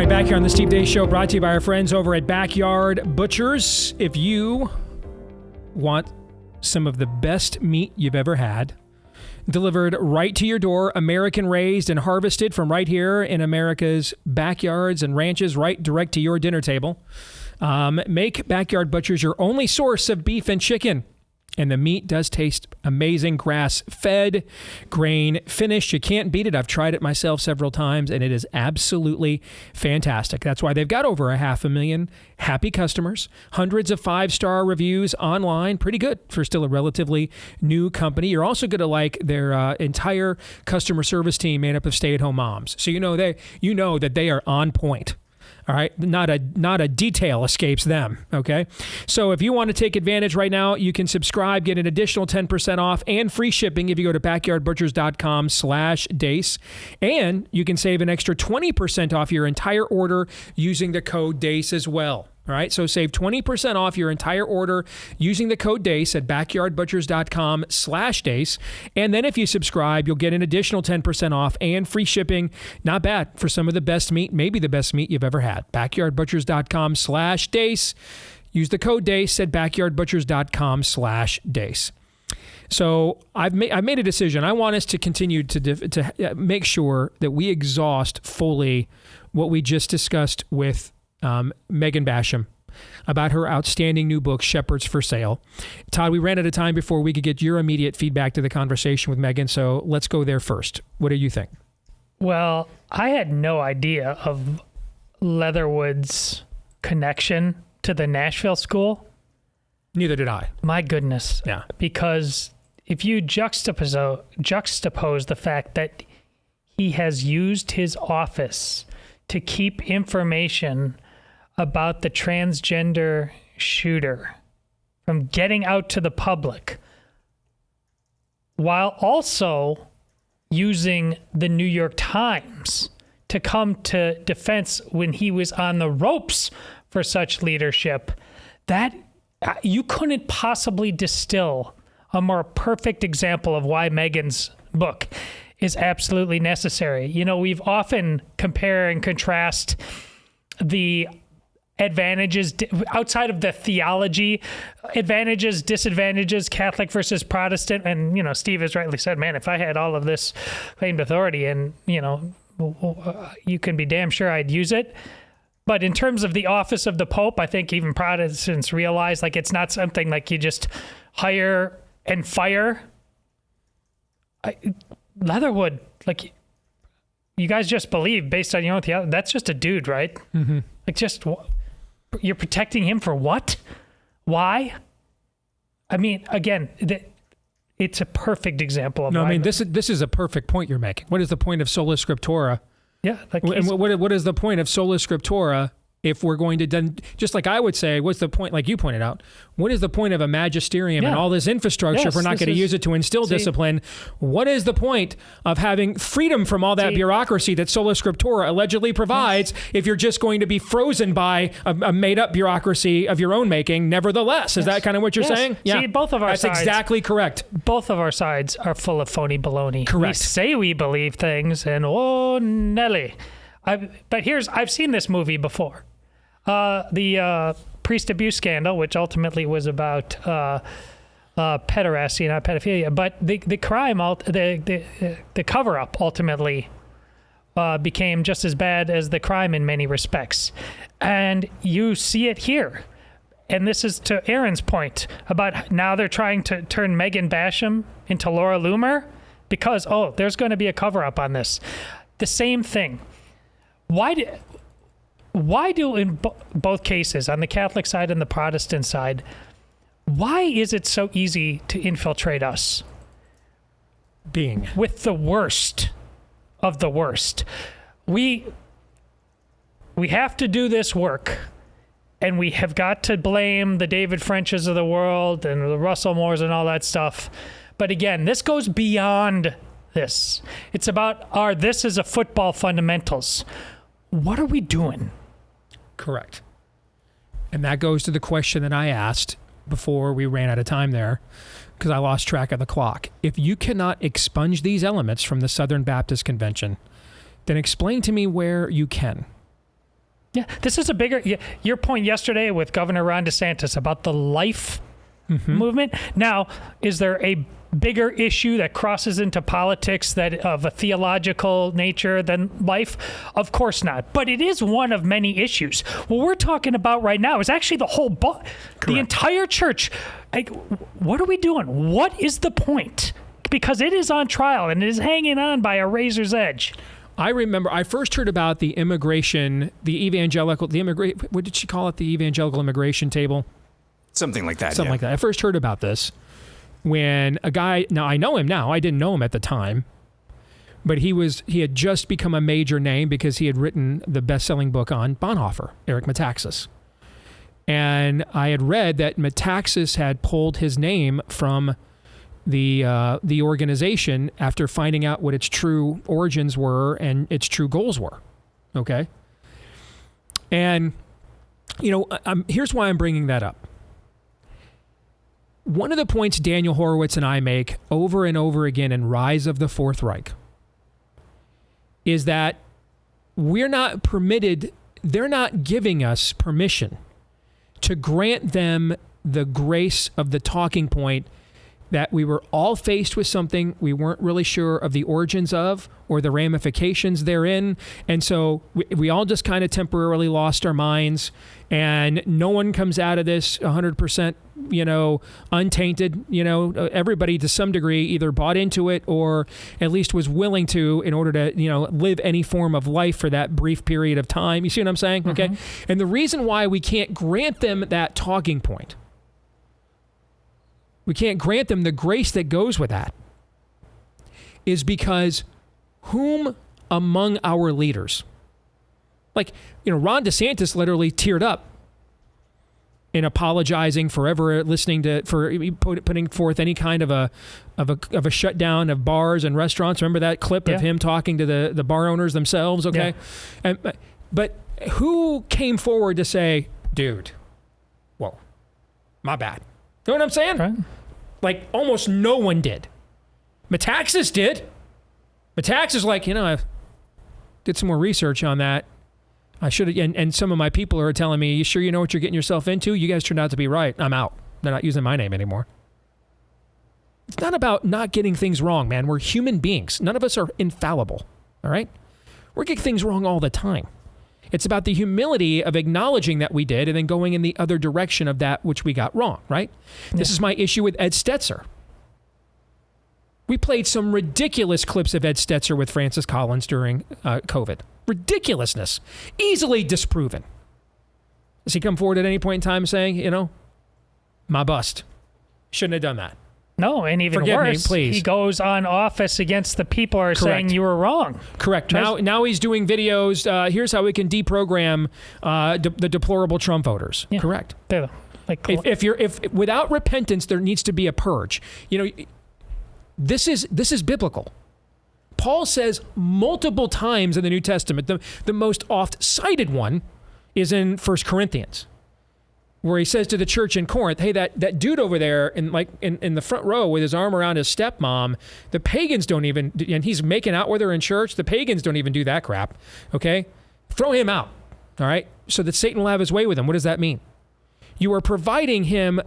Back here on the Steve Deace Show, brought to you by our friends over at Backyard Butchers. If you want some of the best meat you've ever had, delivered right to your door, American raised and harvested from right here in America's backyards and ranches, right direct to your dinner table, make Backyard Butchers your only source of beef and chicken. And the meat does taste amazing, grass-fed, grain-finished. You can't beat it. I've tried it myself several times, and it is absolutely fantastic. That's why they've got over 500,000 happy customers, hundreds of 5-star reviews online. Pretty good for still a relatively new company. You're also going to like their entire customer service team made up of stay-at-home moms. So you know that they are on point. All right, not a detail escapes them, okay? So if you want to take advantage right now, you can subscribe, get an additional 10% off and free shipping if you go to backyardbutchers.com/Deace. And you can save an extra 20% off your entire order using the code Deace as well. All right, so save 20% off your entire order using the code Deace at backyardbutchers.com/Deace. And then if you subscribe, you'll get an additional 10% off and free shipping. Not bad for some of the best meat, maybe the best meat you've ever had. Backyardbutchers.com/Deace. Use the code Deace at backyardbutchers.com/Deace. So I've made a decision. I want us to continue to make sure that we exhaust fully what we just discussed with Megan Basham about her outstanding new book, Shepherds for Sale. Todd, we ran out of time before we could get your immediate feedback to the conversation with Megan, so let's go there first. What do you think? Well, I had no idea of Leatherwood's connection to the Nashville school. Neither did I. My goodness. Yeah. Because if you juxtapose the fact that he has used his office to keep information about the transgender shooter from getting out to the public, while also using the New York Times to come to defense when he was on the ropes for such leadership, that you couldn't possibly distill a more perfect example of why Megan's book is absolutely necessary. You know, we've often compare and contrast the advantages outside of the theology, advantages, disadvantages, Catholic versus Protestant. And, you know, Steve has rightly said, man, if I had all of this claimed authority and, you know, you can be damn sure I'd use it. But in terms of the office of the Pope, I think even Protestants realize, like, it's not something like you just hire and fire. Leatherwood, like, you guys just believe based on your own theology. That's just a dude, right? Mm-hmm. Like, just, you're protecting him for what? Why? I mean, again, it's a perfect example of. No, why. I mean, this is a perfect point you're making. What is the point of sola scriptura? Yeah, like, and what is the point of sola scriptura if we're going to then, just like I would say, what's the point, like you pointed out, what is the point of a magisterium and all this infrastructure if we're not going to use it to instill discipline? What is the point of having freedom from all that bureaucracy that sola scriptura allegedly provides if you're just going to be frozen by a made-up bureaucracy of your own making nevertheless? Is that kind of what you're saying? See, both of our sides. That's exactly correct. Both of our sides are full of phony baloney. Correct. We say we believe things, and oh, Nelly. But I've seen this movie before. The priest abuse scandal, which ultimately was about pederasty, not pedophilia, but the crime, the cover-up ultimately became just as bad as the crime in many respects. And you see it here. And this is to Aaron's point about now they're trying to turn Megan Basham into Laura Loomer because, there's going to be a cover-up on this. The same thing. Why do in both cases, on the Catholic side and the Protestant side, why is it so easy to infiltrate us? Being with the worst of the worst. We have to do this work, and we have got to blame the David Frenches of the world and the Russell Moores and all that stuff. But again, this goes beyond this. It's about this is a football fundamentals. What are we doing? Correct. And that goes to the question that I asked before we ran out of time there, because I lost track of the clock. If you cannot expunge these elements from the Southern Baptist Convention, then explain to me where you can. Yeah, this is a bigger... your point yesterday with Governor Ron DeSantis about the life movement. Now, is there a bigger issue that crosses into politics that of a theological nature than life? Of course not. But it is one of many issues. What we're talking about right now is actually the whole the entire church. Like, what are we doing? What is the point? Because it is on trial and it is hanging on by a razor's edge. I remember I first heard about the immigration, what did she call it? The evangelical immigration table? Something like that. Something like that. I first heard about this when a guy, now I know him now, I didn't know him at the time, But he had just become a major name because he had written the best-selling book on Bonhoeffer, Eric Metaxas. And I had read that Metaxas had pulled his name from the organization after finding out what its true origins were and its true goals were. Okay? And, here's why I'm bringing that up. One of the points Daniel Horowitz and I make over and over again in Rise of the Fourth Reich is that they're not giving us permission to grant them the grace of the talking point that we were all faced with something we weren't really sure of the origins of or the ramifications therein. And so we all just kind of temporarily lost our minds, and no one comes out of this 100%, untainted. Everybody to some degree either bought into it or at least was willing to in order to, live any form of life for that brief period of time. You see what I'm saying? Mm-hmm. Okay. And the reason why we can't grant them that talking point, we can't grant them the grace that goes with that, is because whom among our leaders, Ron DeSantis literally teared up in apologizing for ever putting forth any kind of a shutdown of bars and restaurants. Remember that clip of him talking to the bar owners themselves? Okay. Yeah. But who came forward to say, dude, whoa, my bad. You know what I'm saying? Right. Almost no one did. Metaxas did. Metaxas I did some more research on that. I should have, and some of my people are telling me, you sure you know what you're getting yourself into? You guys turned out to be right. I'm out. They're not using my name anymore. It's not about not getting things wrong, man. We're human beings. None of us are infallible, all right? We're getting things wrong all the time. It's about the humility of acknowledging that we did and then going in the other direction of that which we got wrong, right? Yeah. This is my issue with Ed Stetzer. We played some ridiculous clips of Ed Stetzer with Francis Collins during COVID. Ridiculousness. Easily disproven. Does he come forward at any point in time saying, my bust. Shouldn't have done that. No, and even worse, please. He goes on office against the people who are saying you were wrong. Correct. Now he's doing videos. Here's how we can deprogram the deplorable Trump voters. Yeah. Correct. If without repentance, there needs to be a purge. This is biblical. Paul says multiple times in the New Testament. The most oft cited one is in 1 Corinthians, where he says to the church in Corinth, hey, that dude over there in the front row with his arm around his stepmom, the pagans don't even, and he's making out with her in church, the pagans don't even do that crap, okay? Throw him out, all right? So that Satan will have his way with him. What does that mean? You are providing him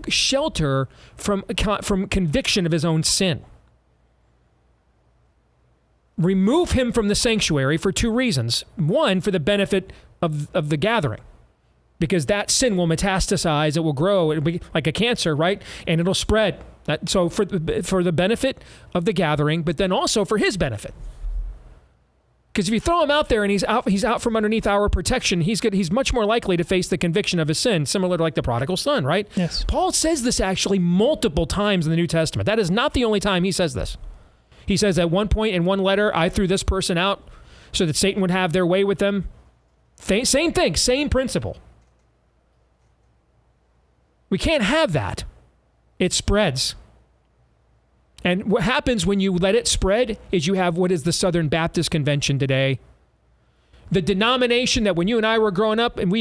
shelter from conviction of his own sin. Remove him from the sanctuary for two reasons. One, for the benefit of the gathering, because that sin will metastasize, it will grow, it'll be like a cancer, right? And it'll spread. So for the benefit of the gathering, but then also for his benefit. Because if you throw him out there and he's out from underneath our protection, he's much more likely to face the conviction of his sin, similar to like the prodigal son, right? Yes. Paul says this actually multiple times in the New Testament. That is not the only time he says this. He says at one point in one letter, I threw this person out so that Satan would have their way with them. Same thing, same principle. We can't have that. It spreads. And what happens when you let it spread is you have what is the Southern Baptist Convention today. The denomination that when you and I were growing up, and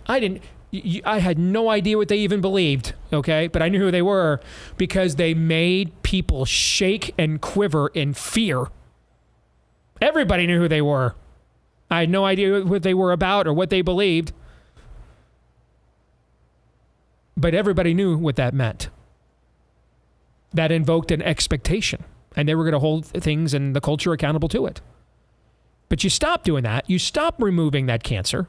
I had no idea what they even believed, okay? But I knew who they were because they made people shake and quiver in fear. Everybody knew who they were. I had no idea what they were about or what they believed. But everybody knew what that meant. That invoked an expectation, and they were going to hold things and the culture accountable to it. But you stop doing that. You stop removing that cancer.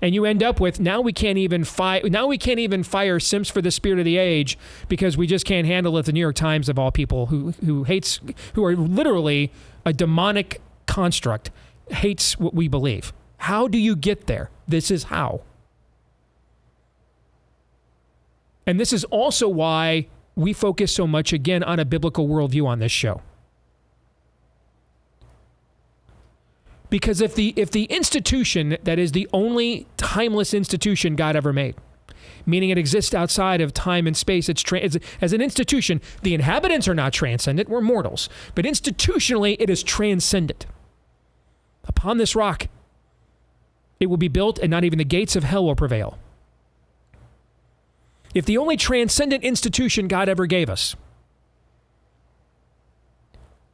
And you end up with, now we can't even fire Simps for the Spirit of the Age because we just can't handle it. The New York Times, of all people, who are literally a demonic construct, hates what we believe. How do you get there? This is how. And this is also why we focus so much, again, on a biblical worldview on this show. Because if the institution that is the only timeless institution God ever made, meaning it exists outside of time and space, as an institution, the inhabitants are not transcendent, we're mortals. But institutionally, it is transcendent. Upon this rock, it will be built, and not even the gates of hell will prevail. If the only transcendent institution God ever gave us,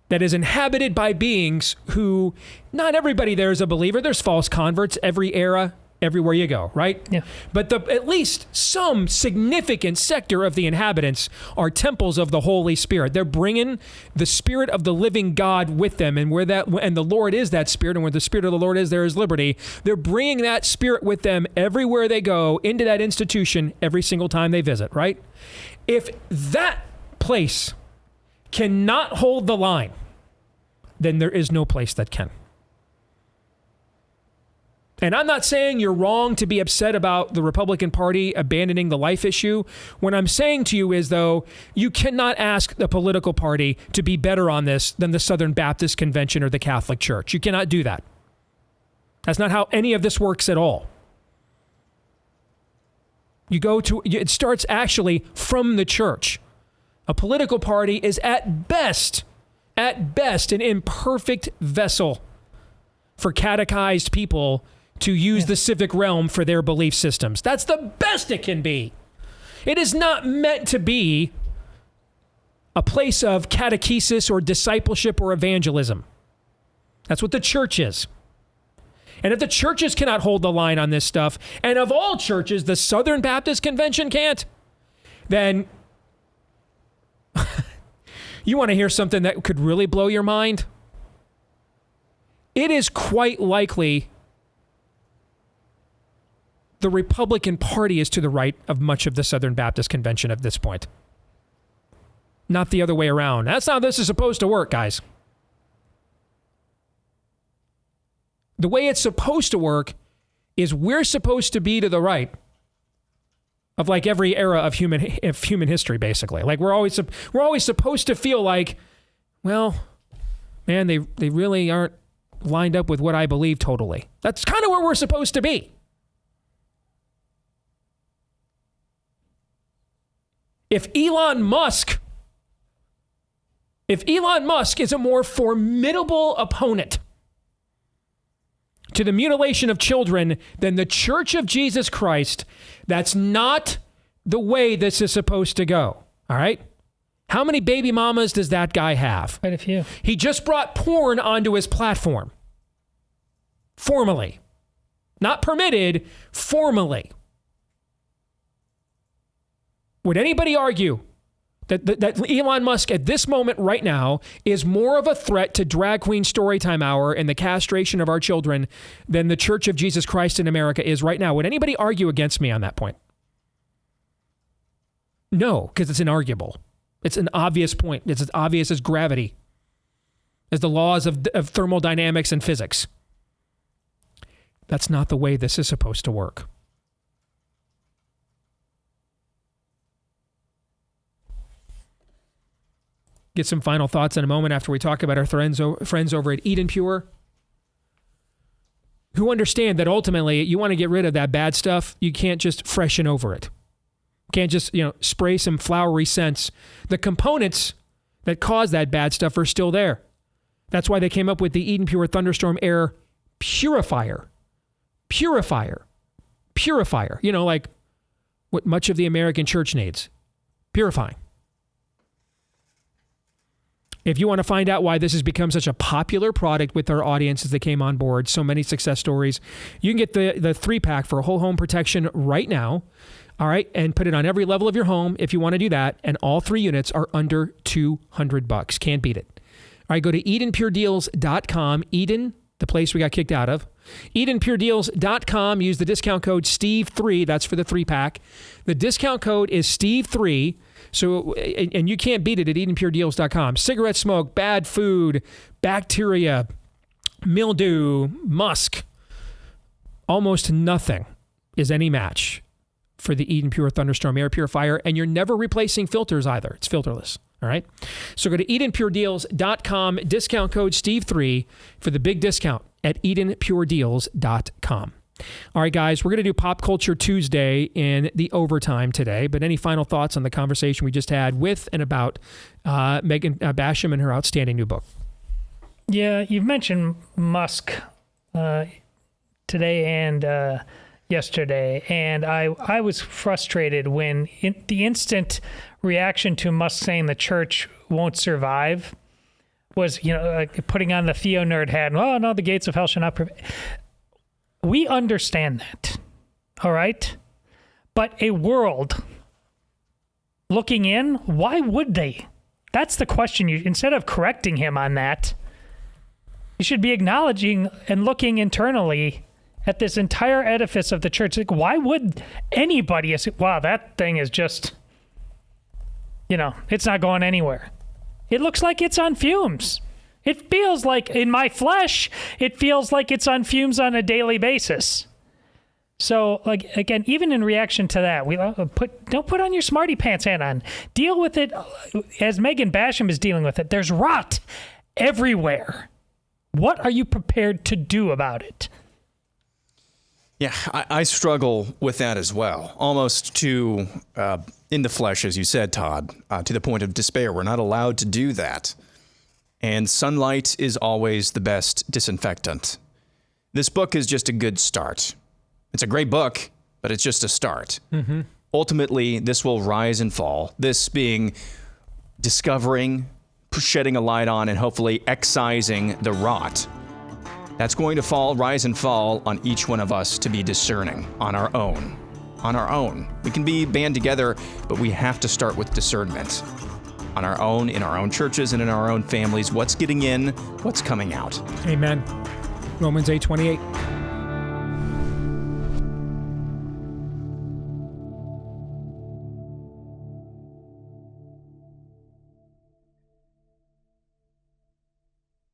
that is inhabited by beings who, not everybody there is a believer. There's false converts every era, everywhere you go, right? Yeah. But at least some significant sector of the inhabitants are temples of the Holy Spirit. They're bringing the Spirit of the living God with them, and and the Lord is that Spirit, and where the Spirit of the Lord is, there is liberty. They're bringing that Spirit with them everywhere they go, into that institution every single time they visit, right? If that place cannot hold the line, then there is no place that can. And I'm not saying you're wrong to be upset about the Republican Party abandoning the life issue. What I'm saying to you is, though, you cannot ask the political party to be better on this than the Southern Baptist Convention or the Catholic Church. You cannot do that. That's not how any of this works at all. It starts actually from the church. A political party is at best, an imperfect vessel for catechized people to use the civic realm for their belief systems. That's the best it can be. It is not meant to be a place of catechesis or discipleship or evangelism. That's what the church is. And if the churches cannot hold the line on this stuff, and of all churches, the Southern Baptist Convention can't, then you want to hear something that could really blow your mind? It is quite likely the Republican Party is to the right of much of the Southern Baptist Convention at this point. Not the other way around. That's how this is supposed to work, guys. The way it's supposed to work is we're supposed to be to the right of like every era of human history, basically. Like we're always supposed to feel like, well, man, they really aren't lined up with what I believe totally. That's kind of where we're supposed to be. If Elon Musk is a more formidable opponent to the mutilation of children than the Church of Jesus Christ, that's not the way this is supposed to go. All right? How many baby mamas does that guy have? Quite a few. He just brought porn onto his platform. Formally. Not permitted, formally. Would anybody argue that Elon Musk at this moment right now is more of a threat to Drag Queen Storytime Hour and the castration of our children than the Church of Jesus Christ in America is right now? Would anybody argue against me on that point? No, because it's inarguable. It's an obvious point. It's as obvious as gravity, as the laws of thermodynamics and physics. That's not the way this is supposed to work. Get some final thoughts in a moment after we talk about our friends over at Eden Pure, who understand that ultimately you want to get rid of that bad stuff. You can't just freshen over it. You can't just, spray some flowery scents. The components that cause that bad stuff are still there. That's why they came up with the Eden Pure Thunderstorm Air Purifier. Purifier. Like what much of the American church needs. Purifying. If you want to find out why this has become such a popular product with our audience as they came on board, so many success stories, you can get the 3-pack for whole home protection right now, all right, and put it on every level of your home if you want to do that, and all 3 units are under $200. Can't beat it. All right, go to EdenPureDeals.com, Eden, the place we got kicked out of. EdenPureDeals.com, use the discount code STEVE3, that's for the 3-pack. The discount code is STEVE3. So, and you can't beat it at EdenPureDeals.com. Cigarette smoke, bad food, bacteria, mildew, musk. Almost nothing is any match for the Eden Pure Thunderstorm Air Purifier, and you're never replacing filters either. It's filterless. All right? So go to EdenPureDeals.com, discount code STEVE3 for the big discount. at EdenPureDeals.com. All right, guys, we're going to do Pop Culture Tuesday in the overtime today, but any final thoughts on the conversation we just had with and about Megan Basham and her outstanding new book? Yeah, you've mentioned Musk today and yesterday, and I was frustrated when the instant reaction to Musk saying the church won't survive was, putting on the Theo nerd hat, and, oh, no, the gates of hell shall not prevail. We understand that, all right? But a world looking in, why would they? That's the question. Instead of correcting him on that, you should be acknowledging and looking internally at this entire edifice of the church. Like, why would anybody say, wow, that thing is just, it's not going anywhere. It looks like it's on fumes. It feels like, in my flesh, it feels like it's on fumes on a daily basis. So, again, even in reaction to that, don't put on your smarty pants hat on. Deal with it as Megan Basham is dealing with it. There's rot everywhere. What are you prepared to do about it? Yeah, I struggle with that as well. Almost to, in the flesh, as you said, Todd, to the point of despair. We're not allowed to do that. And sunlight is always the best disinfectant. This book is just a good start. It's a great book, but it's just a start. Mm-hmm. Ultimately, this will rise and fall. This being discovering, shedding a light on, and hopefully excising the rot. That's going to rise and fall on each one of us to be discerning on our own. On our own. We can be band together, but we have to start with discernment. On our own, in our own churches, and in our own families. What's getting in, what's coming out. Amen. Romans 8:28.